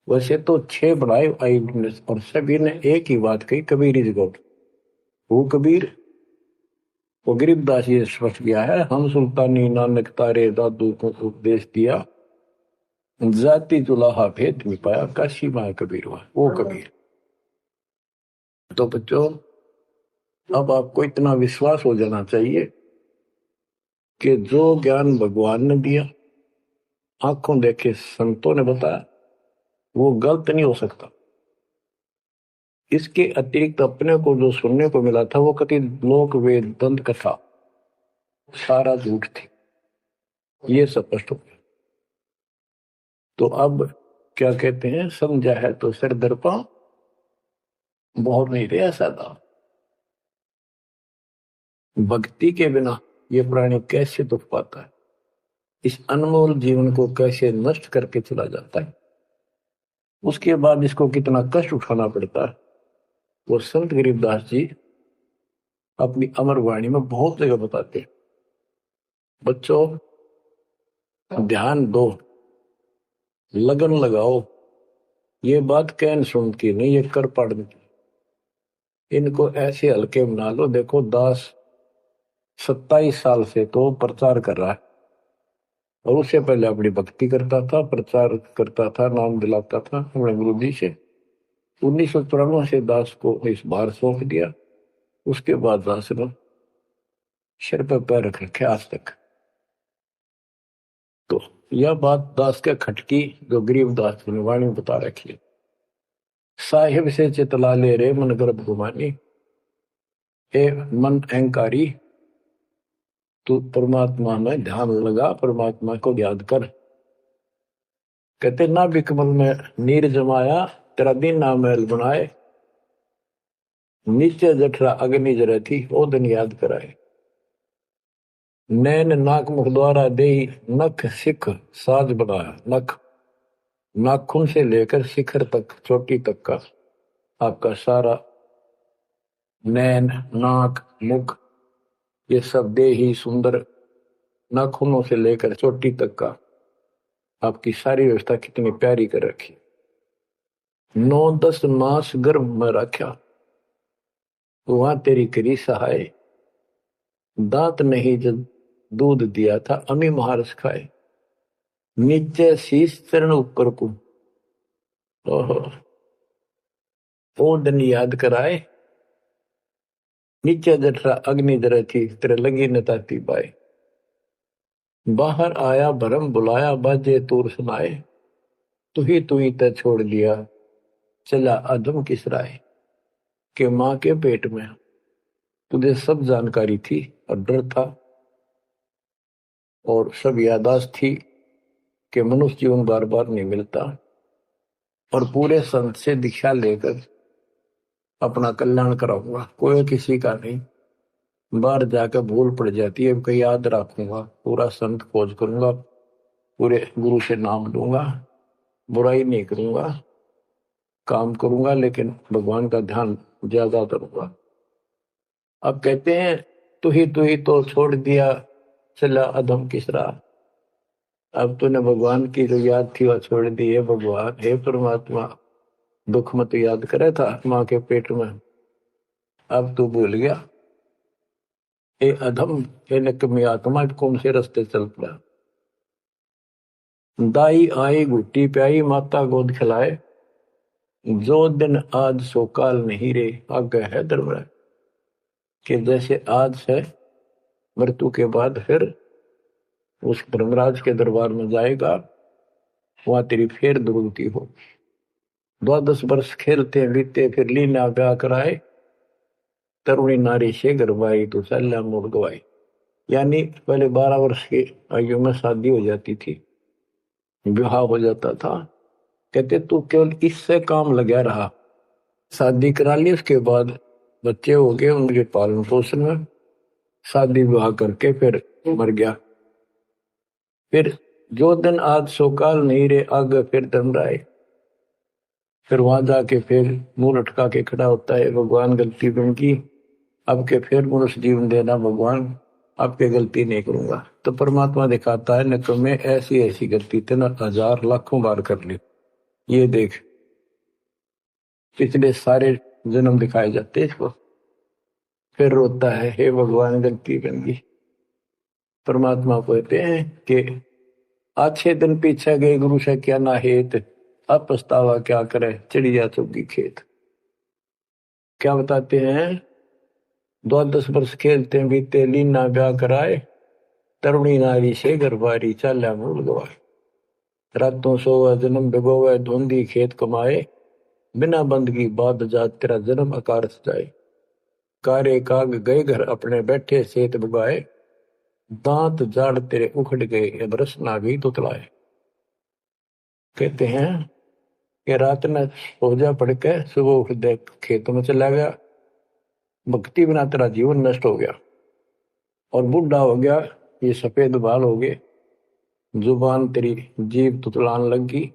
वैसे तो 6 बनाए आई विटनेस, और सभी ने एक ही बात कही, कबीर इज गॉड। वो कबीर, वो गरीबदास जी स्पष्ट किया है, हम सुल्तानी नानक तारे दादू को उपदेश दिया, जाति जुलाहा भेद में पाया, काशी माँ कबीर हुआ, वो कबीर। तो बच्चों, अब आपको इतना विश्वास हो जाना चाहिए कि जो ज्ञान भगवान ने दिया, आंखों देखे संतों ने बताया, वो गलत नहीं हो सकता। इसके अतिरिक्त अपने को जो सुनने को मिला था, वो कति लोक वेद दंत कथा सारा झूठ थी, ये स्पष्ट हो गया। तो अब क्या कहते हैं, समझा है तो सिर दर्पा, बहुत नहीं रहा सादा। भक्ति के बिना ये प्राणी कैसे दुख पाता है, इस अनमोल जीवन को कैसे नष्ट करके चला जाता है, उसके बाद इसको कितना कष्ट उठाना पड़ता है, वो संत गरीबदास जी अपनी अमर वाणी में बहुत जगह बताते हैं। बच्चों, ध्यान दो, लगन लगाओ, ये बात कहन सुन की नहीं, ये कर पढ़ने की। इनको ऐसे हल्के बना लो। देखो, दास 27 साल से तो प्रचार कर रहा है, और उससे पहले अपनी भक्ति करता था, प्रचार करता था, नाम दिलाता था अपने गुरु जी से। 1994 से दास को इस बार सौंप दिया। उसके बाद दास ने सिर पर पैर रख रखे आज तक। तो यह बात दास के खटकी, जो गरीब दास की वाणी बता रखी है, साहिब से चितला ले रे मन गर्भ गुमानी, ए मन अहंकारी, तू परमात्मा में ध्यान लगा, परमात्मा को याद कर। कहते ना बिकमल में नीर जमाया, तेरा दिन ना महल बनाए, नीचे जठरा अग्नि जरे थी, ओ दिन याद कराए। नैन नाक मुख द्वारा दे, नख सिख साज बनाया। नख, नाखून से लेकर शिखर तक, चोटी तक का आपका सारा नैन, नाक, मुख, ये सब दे ही सुंदर, नाखूनों से लेकर चोटी तक का आपकी सारी व्यवस्था कितनी प्यारी कर रखी। 9-10 मास गर्भ में रखा, वहां तेरी करी सहाय, दांत नहीं जब दूध दिया था, अमी महारस खाए। नीचे शीश चरण ऊपर को, ओहो, ओ दिन याद कराए। नीचे जठरा अग्नि जरे थी, तेरे लगी न ताती बाई। बाहर आया भरम बुलाया, बाजे तूर सुनाए, तू ही तय छोड़ दिया, चला अधम किस राय। के माँ के पेट में तुझे सब जानकारी थी, और डर था, और सब यादाश्त थी कि मनुष्य जीवन बार बार नहीं मिलता, और पूरे संत से दीक्षा लेकर अपना कल्याण कराऊंगा, कोई किसी का नहीं। बाहर जाकर भूल पड़ जाती है, कहीं याद रखूंगा, पूरा संत खोज करूंगा, पूरे गुरु से नाम लूंगा, बुराई नहीं करूंगा, काम करूंगा, लेकिन भगवान का ध्यान ज्यादा करूंगा। अब कहते हैं, तू ही तो छोड़ दिया, चला अधम किस राह। अब तूने भगवान की जो याद थी वह छोड़ दी है। भगवान, हे परमात्मा, दुख मत याद करे था माँ के पेट में, अब तू भूल गया। ए अधम, ए निकम्मी आत्मा, कौन से रास्ते चल पड़ा। दाई आई घुट्टी प्याई, माता गोद खिलाए, जो दिन आज सो काल नहीं रे, आगे है दरबार। कि जैसे आज है, मृत्यु के बाद फिर उस धर्मराज के दरबार में जाएगा, वहां तेरी फिर दुर्गति हो। 12 वर्ष खेलते बीते, फिर लीना ब्याह कराए, तरुणी नारी से गरबाई, तो सल्ला मोड़ गवाई। यानी पहले 12 वर्ष की आयु में शादी हो जाती थी, विवाह हो जाता था। कहते तू केवल इससे काम लगा रहा, शादी करा ली, उसके बाद बच्चे हो गए, उनके पालन पोषण में शादी विवाह करके फिर मर गया। फिर जो दिन आज सो काल नहीं रे, आगे फिर धर्म राय। फिर वहां जाके फिर मुंह लटका के खड़ा होता है, भगवान गलती बन की, अब के फिर मनुष्य जीवन देना भगवान, अब के गलती नहीं करूंगा। तो परमात्मा दिखाता है, न तुम्हें ऐसी ऐसी गलती तेना हजार लाखों बार कर ली, ये देख। पिछले सारे जन्म दिखाए जाते इसको। फिर रोता है, हे भगवान गलती बन गई। परमात्मा कहते हैं कि अच्छे दिन पीछे गए गुरु से क्या ना हेत, अब पछतावा क्या करे चिड़िया चुगी खेत। क्या बताते हैं, 12 वर्ष खेलते बीते लीना ब्याह कराए, तरुणी नारी से गरबारी चाल्या मूल गवाए। रातों सोवा जन्म भिगोवे धुंधी खेत कमाए, बिना बंदगी बाद जात तेरा जन्म अकारस जाए। कारे काग गए घर अपने बैठे सेत बुगाए, दांत जाड़ तेरे उखड़ गए बरस ना गई तुतलाए। कहते हैं कि रात में सोजा पड़ के सुबह उठ दे खेतों में चला गया, भक्ति बिना तेरा जीवन नष्ट हो गया। और बूढ़ा हो गया, ये सफेद बाल हो गए, जुबान तेरी जीभ तुतलान लगी,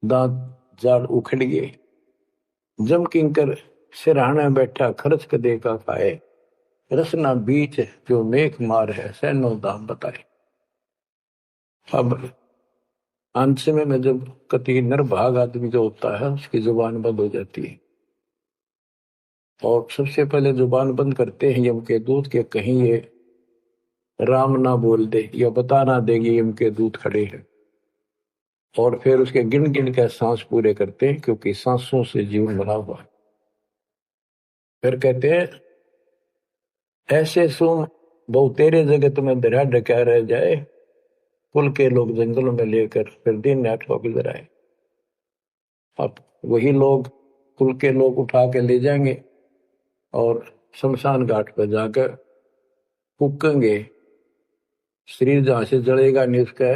दांत जाड़ उखड़ गए। जम किंकर सिरहाने बैठा खर्च क दे का खाए, रसना बीच जो मेघ मार है सैनो दाम बताए। अब अंश में जब कति निर्भाग आदमी जो होता है उसकी जुबान बंद हो जाती है, और सबसे पहले जुबान बंद करते हैं यम के दूत के, कहीं ये राम ना बोल दे या बता ना देगी यम के दूत खड़े हैं। और फिर उसके गिन गिन के सांस पूरे करते हैं, क्योंकि सांसों से जीवन बना हुआ है। फिर कहते हैं ऐसे सुन बहु तेरे जगत में दरिया ढका रह जाए, कुल के लोग जंगलों में लेकर फिर दिन नाट हो गुजर आए। अब वही लोग कुल के लोग उठा के ले जाएंगे और शमशान घाट पर जाकर फूकेंगे। शरीर जहां से जलेगा नहीं उसका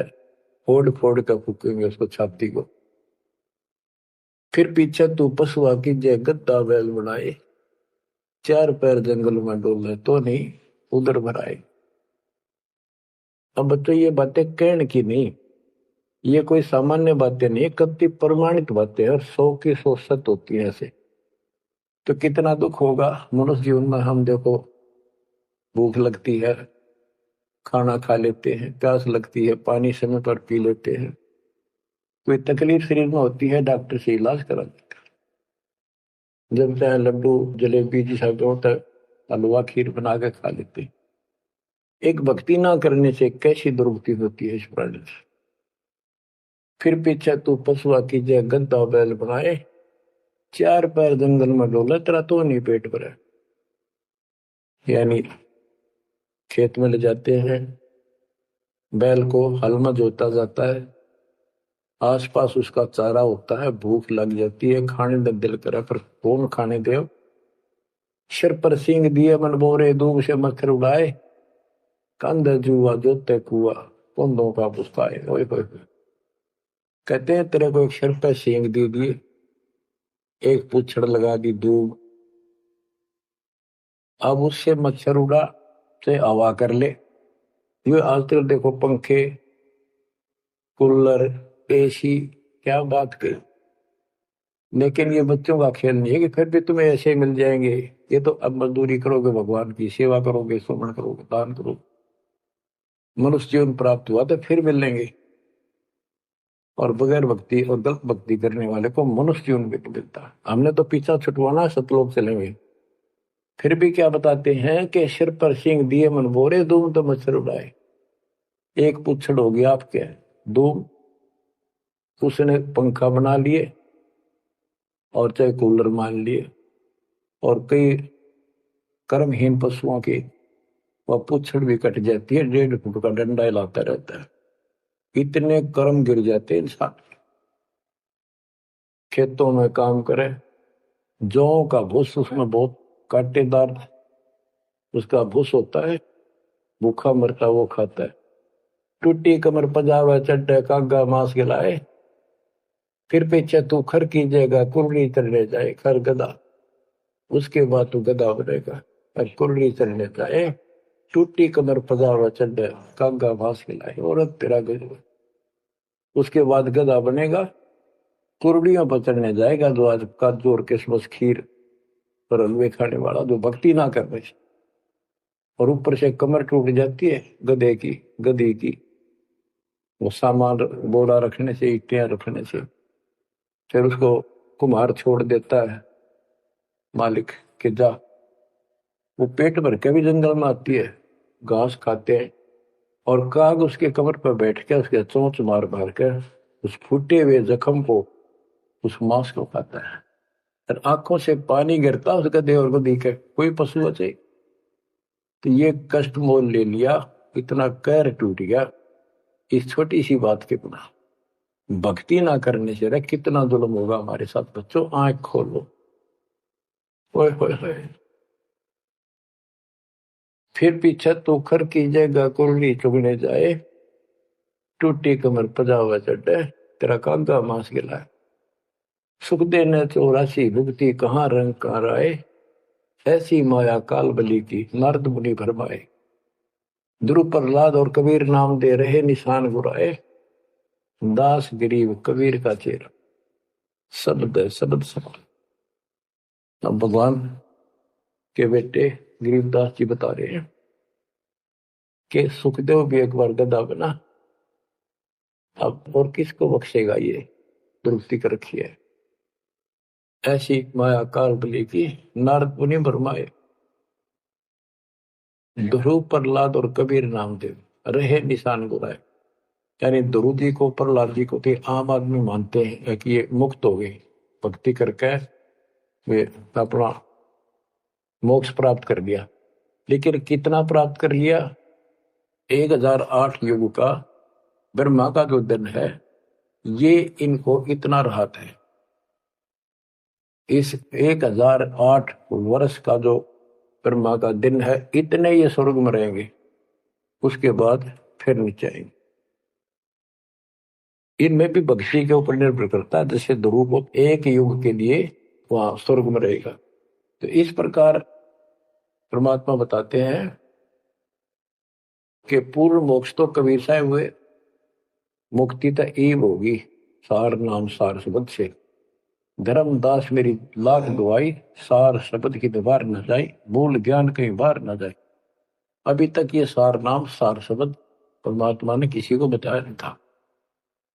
फोड़ फोड़ कर फूकेंगे उसको, छाती को। फिर पीछे तू पशुआ की जय गद्दा बैल बनाए, चार पैर जंगल में डोले तो नहीं उधर भराए। अब बच्चों ये बातें कहने की नहीं, ये कोई सामान्य बातें नहीं, कति प्रमाणित बातें हैं और 100 की 100 सत्य होती है ऐसे। तो कितना दुख होगा मनुष्य जीवन में। हम देखो भूख लगती है खाना खा लेते हैं, प्यास लगती है पानी समय पर पी लेते हैं, कोई तकलीफ शरीर में होती है डॉक्टर से इलाज करा देते हैं। जब चाहे लड्डू जलेबी जैसा होता है हलवा खीर बना के खा लेते हैं। एक भक्ति ना करने से कैसी दुर्गति होती है इस प्राणी से। फिर पीछे तू पशुआ की जय गद्दा बैल बनाए, चार पैर जंगल में डोले तेरा तो नहीं पेट भरे। यानी खेत में ले जाते हैं, बैल को हल में जोता जाता है, आसपास उसका चारा होता है, भूख लग जाती है, खाने का दिल करे पर कौन खाने दे। सिर पर सींग दिए मन बोरे दूब से मच्छर उड़ाए, कंध जुआ जोते कुआ कुंदों का पुस्ताए। कहते हैं तेरे को एक सिर पर सींग दे दिए, एक पूछड़ लगा दी दूब, अब उससे मच्छर उड़ा से हवा कर ले। ये आजकल देखो पंखे कूलर एसी क्या बात कही, लेकिन ये बच्चों का खेल नहीं है कि फिर भी तुम्हें ऐसे मिल जाएंगे। ये तो अब मजदूरी करोगे, भगवान की सेवा करोगे, सुमन करोगे, दान करोगे, मनुष्य जीवन प्राप्त हुआ तो फिर मिलेंगे। और बगैर भक्ति और गलत भक्ति करने वाले को मनुष्य जीवन भी मिलता है। हमने तो पीछा छुटवाना, सतलोक चलेंगे। फिर भी क्या बताते हैं कि सिर पर सिंह दिए मन बोरे दूम तो मच्छर उड़ाए। एक पुच्छड़ हो गया आपके दूम, उसने पंखा बना लिए और चाहे कूलर मान लिए, और कई कर्महीन पशुओं की वह पुच्छड़ भी कट जाती है, 1.5 फुट का डंडा हिलाता रहता है। इतने कर्म गिर जाते हैं इंसान। खेतों में काम करे, जौ का भूस उसमें बहुत कांटेदार उसका भूस होता है, भूखा मरता वो खाता है। टूटी कमर पजावा चड्डे कागा मांस गिलाए, फिर पीछे तू खर कीजिएगा कुर्री चढ़ने जाए खर गदा। उसके बाद तू गधा बनेगा और कुर्री चलने जाए, टूटी कमर पजावा चढ़े, कागा भास खिलाए, औरत तेरा गजब। उसके बाद गधा बनेगा, कुर्डियों पर चढ़ने जाएगा, जो आज काजू और किशमिश खीर और हलवे खाने वाला, जो भक्ति ना कर रहे, और ऊपर से कमर टूट जाती है गधे की, गधी की, वो सामान बोरा रखने से, ईटियां रखने से। फिर उसको कुम्हार छोड़ देता है मालिक के जा, वो पेट भर के भी जंगल में आती है, घास खाते हैं, और काग उसके कमर पर बैठ के उसके चोंच मार मार कर उस फूटे हुए जख्म को, उस मांस को खाता है। और आंखों से पानी गिरता उस गधे और गधी के, कोई पशु बचे। तो ये कष्ट मोल ले लिया, इतना कहर टूट गया इस छोटी सी बात के बिना। भक्ति ना करने से रे कितना जुल्म होगा हमारे साथ। बच्चों आंख खोलो, ओए होए होए। फिर पीछे तो खर की जगह कुर्ली चुगने जाए, टूटी कमर पजावा चढ़े, तेरा कागा मांस गिलाए। सुख देने 84 भुगती, कहाँ रंग कहाँ राय, ऐसी माया काल बली की, नारद मुनि भरमाए। ध्रुव प्रहलाद और कबीर नाम दे रहे निशान गुराए, दास गरीब कबीर का चेहरा। शब्द है, शब्द शब्द। अब भगवान के बेटे गरीबदास जी बता रहे हैं कि सुखदेव भी एक बार गधा बना, अब और किसको बख्शेगा, ये दुरुक्ति कर रखी है। ऐसी माया काल बली की, नारद मुनि भरमाए। ध्रुव प्रहलाद और कबीर नामदेव रहे निशान गुराए। यानी ध्रुव जी को, प्रहलाद जी को तो आम आदमी मानते हैं कि ये मुक्त हो गए, भक्ति करके वे अपना मोक्ष प्राप्त कर लिया। लेकिन कितना प्राप्त कर लिया? 1008 युग का ब्रह्मा का जो दिन है, ये इनको इतना राहत है। इस 1008 वर्ष का जो ब्रह्मा का दिन है, इतने ये स्वर्ग में रहेंगे, उसके बाद फिर नीचे आएंगे। इनमें भी भक्ति के ऊपर निर्भर करता है। जैसे ध्रुव को एक युग के लिए वहां स्वर्ग में रहेगा, तो इस प्रकार परमात्मा बताते हैं कि पूर्ण मोक्ष तो कबीर साहब हुए, मुक्ति तो ईब होगी सार नाम सार शब्द से। धर्मदास मेरी लाख दुआई, सार शब्द की दीवार न जाए, मूल ज्ञान कहीं बाहर न जाए। अभी तक ये सार नाम सार शब्द परमात्मा ने किसी को बताया नहीं था,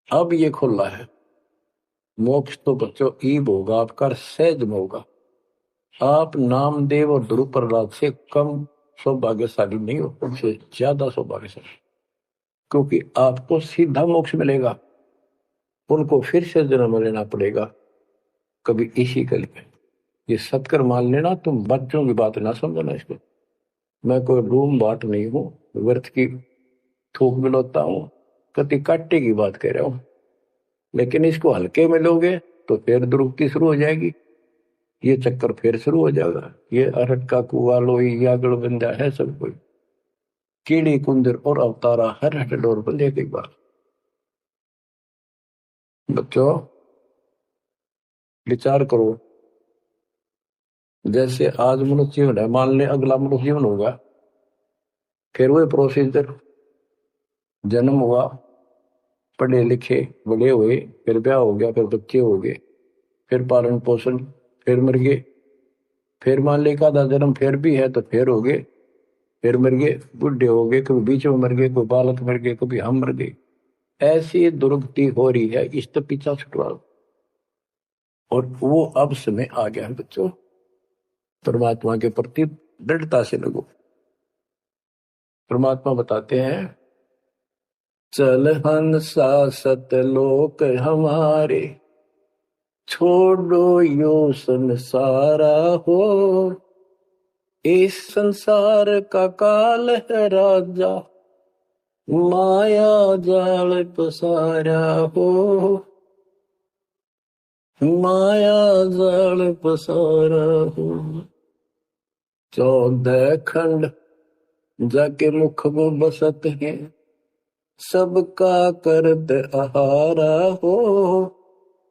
अब ये खुला है। मोक्ष तो बच्चों ईब होगा आपका, सहज में होगा। आप नामदेव और ध्रुव प्रहलाद से कम सौभाग्यशाली नहीं हो, उनसे ज्यादा सौभाग्यशाली, क्योंकि आपको सीधा मोक्ष मिलेगा, उनको फिर से जन्म लेना पड़ेगा कभी इसी कल में। ये सत्कर मान लेना, तुम बच्चों की बात ना समझना इसको। मैं कोई रूम बाट नहीं हूं, व्यर्थ की थूक मिलोता हूं, कति काटे की बात कह रहा हूं। लेकिन इसको हल्के में लोगे तो फिर दुरुक्ति शुरू हो जाएगी, ये चक्कर फिर शुरू हो जाएगा। ये अरट का कुआ लोई यागड़ बंदा है सब कोई, कीड़ी कुंदर और अवतारा हर हट डोर पर ले गई बात। बच्चों विचार करो, जैसे आज मनुष्य जीवन है, मान ले अगला मनुष्य जीवन होगा, फिर वही प्रोसीजर, जन्म हुआ, पढ़े लिखे बड़े हुए, फिर ब्याह हो गया, फिर बच्चे हो गए, फिर पालन पोषण, फिर मर गए, फिर मान ले का जन्म फिर भी है तो फिर हो गए, फिर मर गए, बुढ़े हो गए, कभी बीच में मर गए, कोई बालक मर गए, कभी हम मर गए। ऐसी दुर्गति हो रही है, इस तो पीछा छुटवाओ। और वो अब समय आ गया है बच्चों, परमात्मा के प्रति दृढ़ता से लगो। परमात्मा बताते हैं, चल हंसा सतलोक हमारे, छोड़ो यो संसारा हो, इस संसार का काल है राजा, माया जाल पसारा हो, माया जाल पसारा हो। 14 खंड जाके मुख में बसत है, सबका करत आहारा हो,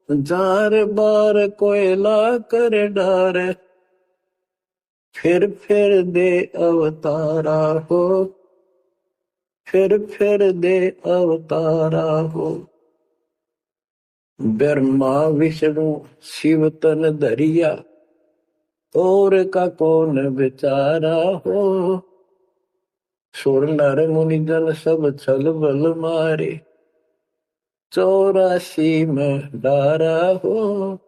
जार बार कोयला कर डारे, फिर दे अवतारा हो, फिर दे अवतारा हो। ब्रह्मा विष्णु शिव तन धरिया, और का कौन बेचारा हो। सुर नर मुनि जन सब छल बल मारे, 84 में डारा हो।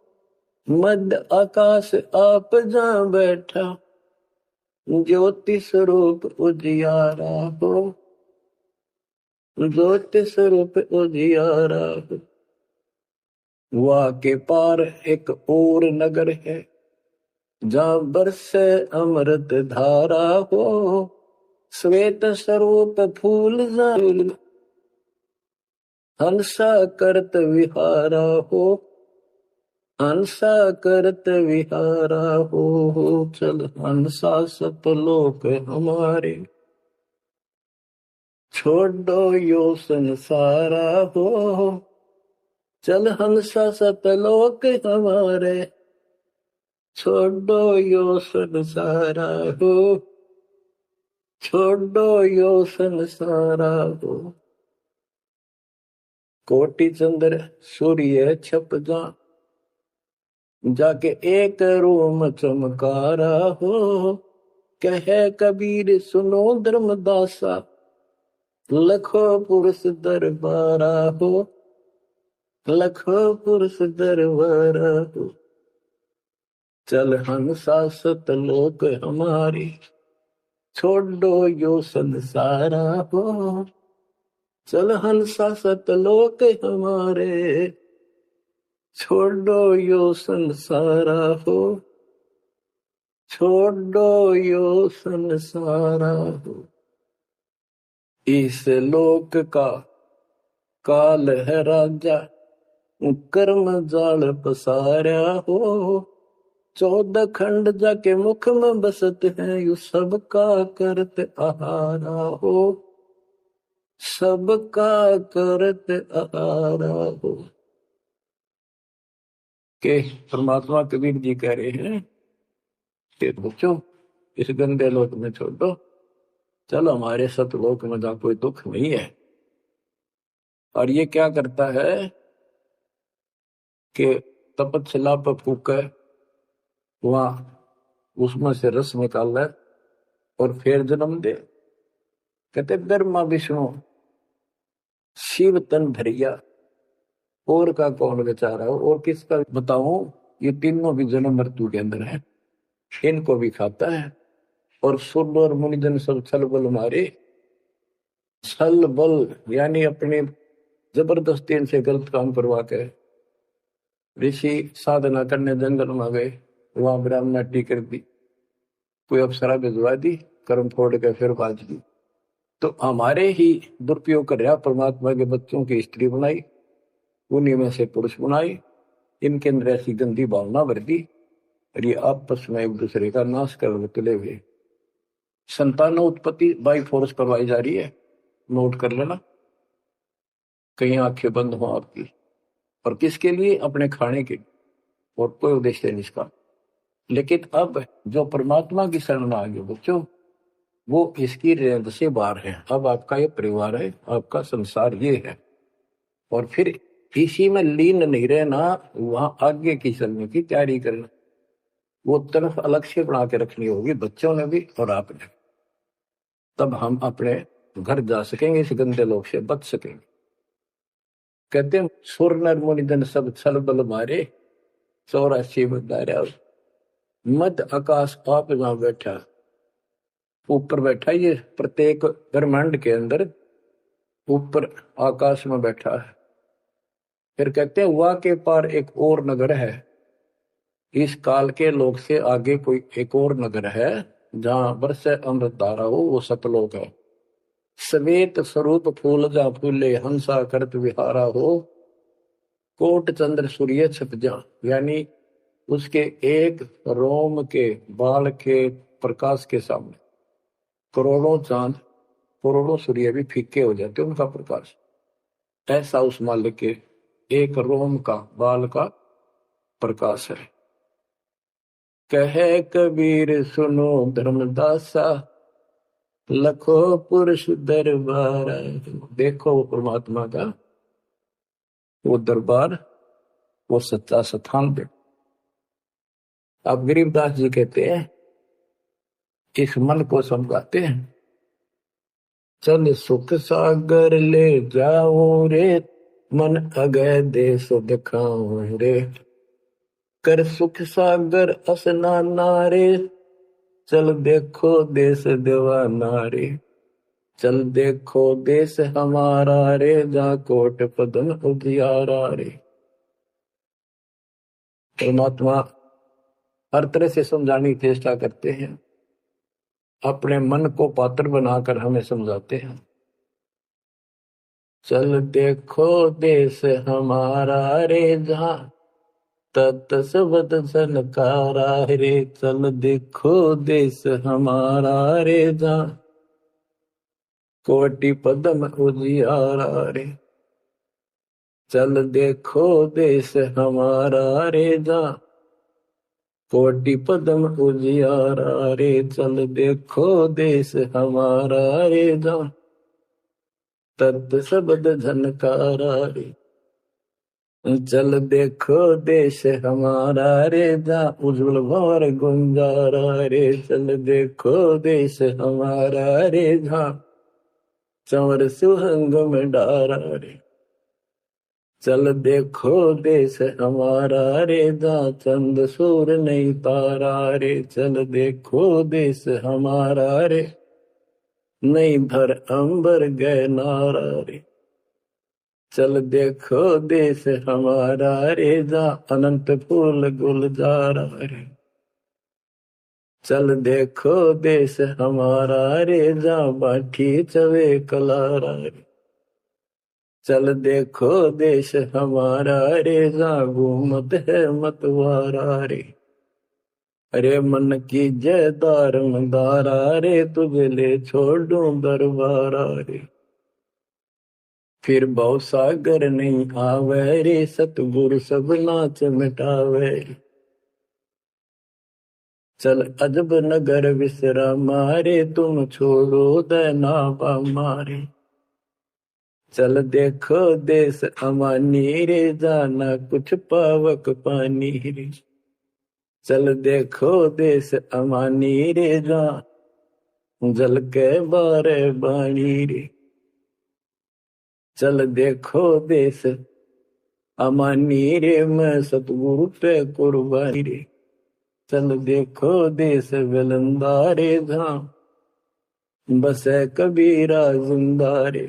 मध्य आकाश आप जहाँ बैठा, ज्योति स्वरूप उजियारा हो, ज्योति स्वरूप उजियारा हो। वहाँ के पार एक और नगर है, जहाँ बरसे अमृत धारा हो। श्वेत स्वरूप फूल हंसा करत विहारा हो, हंसा करत विहारा हो। चल हंसा सतलोक हमारे, छोड़ो यो संसारा हो। चल हंसा सतलोक हमारे, छोड़ो यो संसारा हो, छोड़ो यो संसारा हो। कोटि चंद्र सूर्य छप जा, जाके एक रूम चमकारा हो। कहे कबीर सुनो धर्मदासा, लखो पुरुष दरबारा हो, लखो पुरुष दरबारा हो। चल हंसा सतलोक हमारी, छोड़ो यो संसारा हो। चल हंसा सतलोक हमारे, छोड़ो यो संसारा हो, छोड़ो यो संसारा हो। इस लोक का काल है राजा, कर्म जाल पसारा हो। 14 खंड जाके मुख में बसत है, यू सबका करत आहारा हो, सबका करत आहारा हो। के परमात्मा कबीर जी कह रहे हैं कि बच्चों इस गंदे लोक में छोड़ दो, चलो हमारे सतलोक में जहाँ कोई दुख नहीं है। और ये क्या करता है कि तपतशिला पर फूक वहां उसमें से रस निकाल है और फिर जन्म दे। कहते ब्रह्मा विष्णु शिव तन धरिया, और का कौन बेचारा हो। और किसका बताऊं, ये तीनों भी जन्म मृत्यु के अंदर है, इनको भी खाता है। और सुर और मुनिजन सब छल बल मारे, छल बल यानी अपने जबरदस्ती इनसे गलत काम करवा के ऋषि साधना करने जंगल में गए, वहां ब्राह्मणाटी कर दी, कोई अप्सरा भिजवा दी, कर्म फोड़ के फिर बाज दी। तो हमारे ही दुरुपयोग कर रहा, परमात्मा के बच्चों की स्त्री बनाई, उन्हीं में से पुरुष बनाई, इनके अंदर ऐसी गंदी भावना भर दी और ये आपस में एक दूसरे का नाश कर तुले हुए। संतानों उत्पत्ति बाई फोर्स करवाई जा रही है, नोट कर लेना, कहीं आंखें बंद हो आपकी। और किसके लिए? अपने खाने के, और कोई उद्देश्य नहीं इसका। लेकिन अब जो परमात्मा की शरण में आ गए बच्चों, वो इसकी रेंज से बाहर है। अब आपका ये परिवार है, आपका संसार ये है, और फिर इसी में लीन नहीं रहना, वहां आगे की चलने की तैयारी करना। वो तरफ अलग से बना के रखनी होगी बच्चों ने भी और आपने, तब हम अपने घर जा सकेंगे, इस गंदे लोग से बच सकेंगे। कहते हैं सुर नर मुनि जन सब छल बल मारे, 84 बंधारा। मध्य आकाश आप जहां बैठा, ऊपर बैठा, ये प्रत्येक ब्रह्मांड के अंदर ऊपर आकाश में बैठा है। फिर कहते हैं वहां के पार एक और नगर है, इस काल के लोक से आगे कोई एक और नगर है जहां बरसे अमृत धारा हो, वो सतलोक है। श्वेत स्वरूप फूल जहां फूले, हंसा करत विहारा हो। कोट चंद्र सूर्य छप जा, यानी उसके एक रोम के बाल के प्रकाश के सामने करोड़ों चांद, करोड़ों सूर्य भी फीके हो जाते उनका प्रकाश। ऐसा उस मालिक के एक रोम का बाल का प्रकाश है। कहे कबीर सुनो धर्मदासा, लखो पुरुष दरबार। देखो वो परमात्मा का वो दरबार, वो सच्चा स्थान देखो। अब गरीबदास जी कहते हैं, इस मन को समझाते हैं, चल सुख सागर ले जाओ रे, मन अगय देश दिखाओ रे। कर सुख सागर स्नाना रे, चल देखो देश दीवाना रे। चल देखो देश हमारा रे, जा कोट पदम उजियारा रे। परमात्मा हर तरह से समझाने की चेष्टा करते हैं, अपने मन को पात्र बनाकर हमें समझाते हैं। चल देखो देश हमारा रे, जहाँ तत सबद सनकारा रे। चल देखो देश हमारा रे, जहाँ कोटि पदम उजियारा रे। चल देखो देश हमारा रे, जहाँ कोटि पदम उजियारा रे। चल देखो देश हमारा रे, जहाँ तत् सबद झनकारा रे। चल देखो देश हमारा रे, जहाँ उज्जवल भंवर गुंजारा रे। चल देखो देश हमारा रे, जहाँ चंवर सुहंग में डारा रे। चल देखो देश हमारा रे, जहाँ चंद सूर नहीं तारा रे। चल देखो देश हमारा रे, नहीं धर अंबर गए नारा रे। चल देखो देश हमारा रे, जहाँ अनंत फूल गुलजारा रे। चल देखो देश हमारा रे, जहाँ बाठी चवे कलारा रे। चल देखो देश हमारा रे, जहाँ घूमत है मतवारा रे। अरे मन की जय दारमदारा रे, तुझे ले छोड़ूं दरबारा रे। फिर भव सागर नहीं आवे रे, सतगुरु सब नाच मिटावे। चल अजब नगर विश्रामा रे, तुम छोड़ो देना मारे। चल देखो देश अमानी रे, जाना कुछ पावक पानी रे। चल देखो देश अमानी रे, जा जल के बारे बाणी रे। चल देखो देश अमानी रे, मैं सतगुरु पे कुर्बानी रे। चल देखो देश विलंदा रे, जहाँ बसे कबीरा जिंदा रे।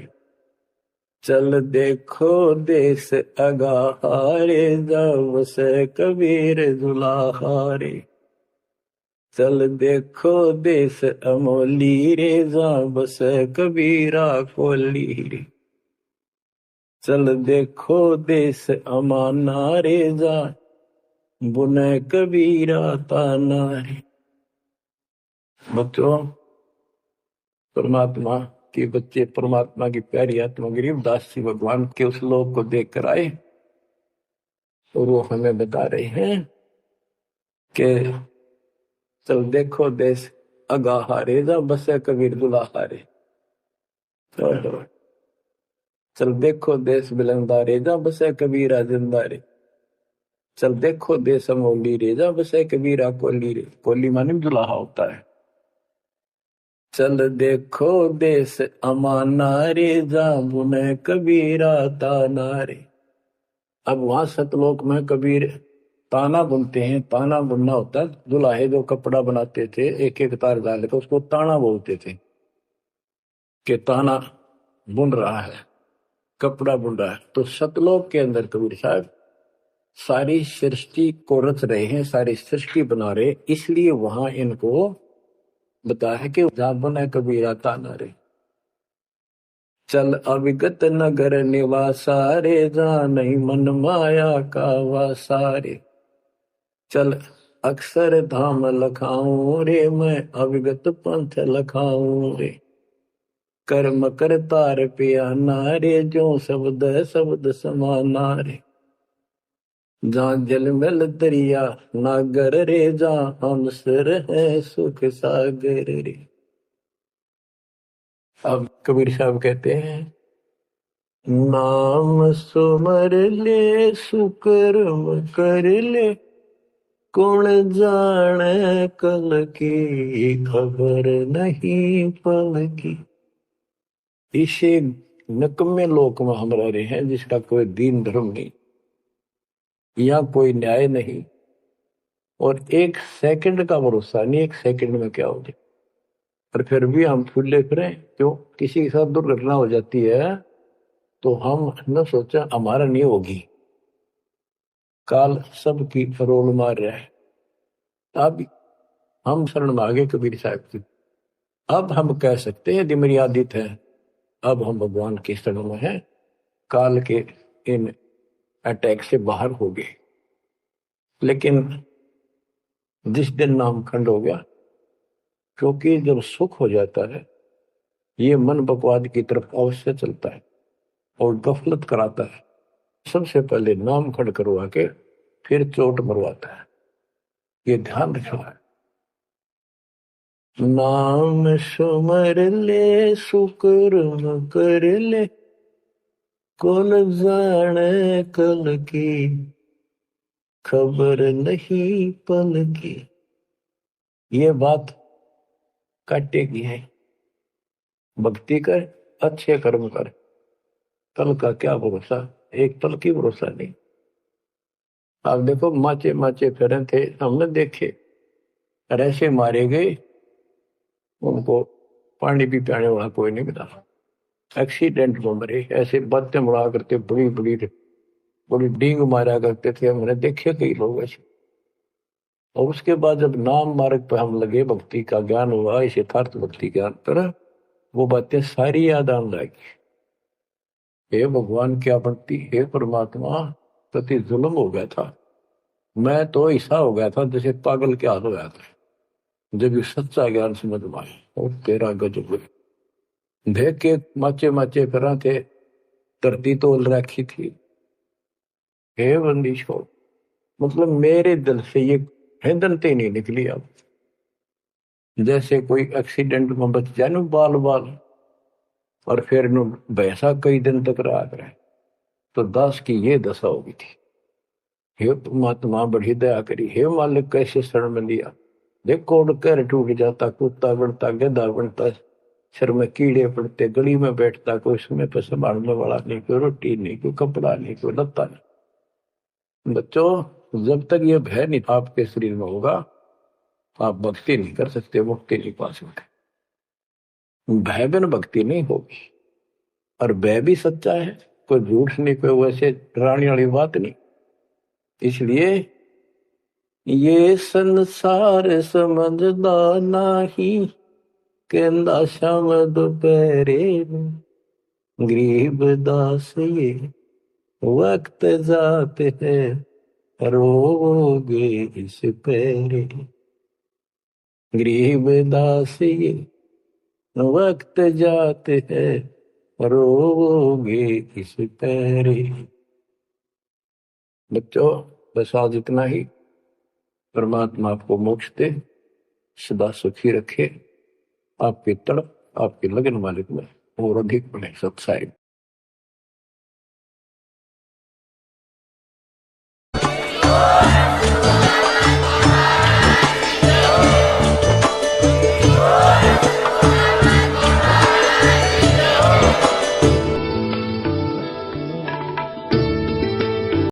चल देखो देश अगाहारे, जहाँ बसे कबीर दुलाहारे। चल देखो देश अमोली रे, जहाँ बसे कबीरा कोली रे। चल देखो देश अमाना रे, जहाँ बुने कबीरा ताना रे। बच्चों, परमात्मा के बच्चे, परमात्मा की प्यारी आत्मा गरीबदास जी भगवान के उस लोक को देख कर आए, और वो हमें बता रहे हैं कि चल देखो देश अगाहारे, जा बसे कबीर दुलाहारे। चल देखो देश बिलंदारे, जा बसे कबीरा जिंदारे। चल देखो देश अमोली रे, जा बसे कबीरा कोली रे। कोली माने दुलाहा होता है। चल देखो देश अमाना रे, जा बुने कबीरा ताना रे। अब वहां सतलोक में कबीर ताना बुनते हैं। ताना बुनना होता है, दुल्हे जो कपड़ा बनाते थे एक एक तार डाल के, उसको ताना बोलते थे कि ताना बुन रहा है, कपड़ा बुन रहा है। तो सतलोक के अंदर कबीर साहब सारी सृष्टि को रच रहे हैं, सारी सृष्टि बना रहे, इसलिए वहां इनको बताया कि जहां बने कबीरा ताना रे। चल अविगत नगर निवासा रे, जहाँ नहीं मन माया का वासा रे। चल अक्षर धाम लखाऊं रे, मैं अविगत पंथ लखाऊं रे। कर्म कर तार पियाना रे, जो शब्द शब्द समाना रे। जहाँ जलमल दरिया नागर रे, जहाँ हमसर है सुख सागर रे। अब कबीर साहब कहते हैं, नाम सुमर ले सुकर्म कर ले, कौन जाने कल की खबर नहीं पल की। इसे नकम्मे लोक में हम रह रहे हैं जिसका कोई दीन धर्म नहीं, यहाँ कोई न्याय नहीं, और एक सेकंड का भरोसा नहीं, एक सेकंड में क्या हो जाए। और फिर भी हम फूले फिरे क्यों? किसी के साथ दुर्घटना हो जाती है तो हम न सोचा हमारा नहीं होगी, काल सबकी रोल मार रहा है। अब हम शरण मांगे कबीर साहब की। अब हम कह सकते हैं यदि मेरी आदित है, अब हम भगवान की शरण में हैं, काल के इन अटैक से बाहर हो गए। लेकिन जिस दिन नाम खंड हो गया, क्योंकि जब सुख हो जाता है ये मन बकवाद की तरफ अवश्य चलता है और गफलत कराता है। सबसे पहले नाम खंड करवा के फिर चोट मरवाता है, ये ध्यान रखना है। नाम सुमर ले सुकर्म कर ले, कौन जाने कल की खबर नहीं पल की। ये बात काटेगी है। भक्ति कर, अच्छे कर्म कर, कल का क्या भरोसा, एक पल की भरोसा नहीं। आप देखो माचे माचे फिरे थे, हमने देखे और ऐसे मारे गए, उनको पानी भी पियाने वाला कोई नहीं मिला, एक्सीडेंट में मरे। ऐसे बातें मुड़ा करते, बड़ी बड़ी बड़ी डींग मारा करते थे, हमने देखे कई लोग ऐसे। और उसके बाद जब नाम मार्ग पर हम लगे, भक्ति का ज्ञान हुआ, इस यथार्थ भक्ति ज्ञान पर, वो बातें सारी याद आने लगी। हे भगवान क्या भक्ति, हे परमात्मा, प्रति जुल्म हो गया था। मैं तो ऐसा हो गया था जैसे पागल के हाल हो गया था, जब ये सच्चा ज्ञान समझ में आया। और तेरा गजब देख के माचे माचे फिरा थे, धरती तोल रखी थी। हे बंदी छोड़, मतलब मेरे दिल से ये हिंदनते नहीं निकली। अब जैसे कोई एक्सीडेंट में बच जाए ना बाल बाल, और फिर नु वैसा कई दिन तक रहा करे, तो दास की ये दशा होगी थी। हे परमात्मा बड़ी दया करी, हे मालिक कैसे शरण में लिया। देखो उड़ कर टूट जाता, कुत्ता बनता, गधा बनता, सिर में कीड़े पड़ते, गली में बैठता, कोई समय पर संभालने वाला नहीं, कोई रोटी नहीं, कोई कपड़ा नहीं, कोई लत्ता नहीं। बच्चों, जब तक ये भय नहीं आपके शरीर में होगा, आप भक्ति नहीं कर सकते, मुक्ति नहीं पा सकते। भय बिन भक्ति नहीं होगी। और भय भी सच्चा है, कोई झूठ नहीं, कोई वैसे डराने वाली बात नहीं। इसलिए ये संसार समझदा नहीं, कहंदा शाम दोपहरे, गरीब दास ये वक्त जाते है, रोगे इस पैरे। गरीब दास ये वक्त जाते हैं, रोगे इस पैरे। बच्चों, बस आज इतना ही। परमात्मा आपको मोक्ष दे, सदा सुखी रखे, आपकी तड़प आपके लगन मालिक में और अधिक बने। सत्साई।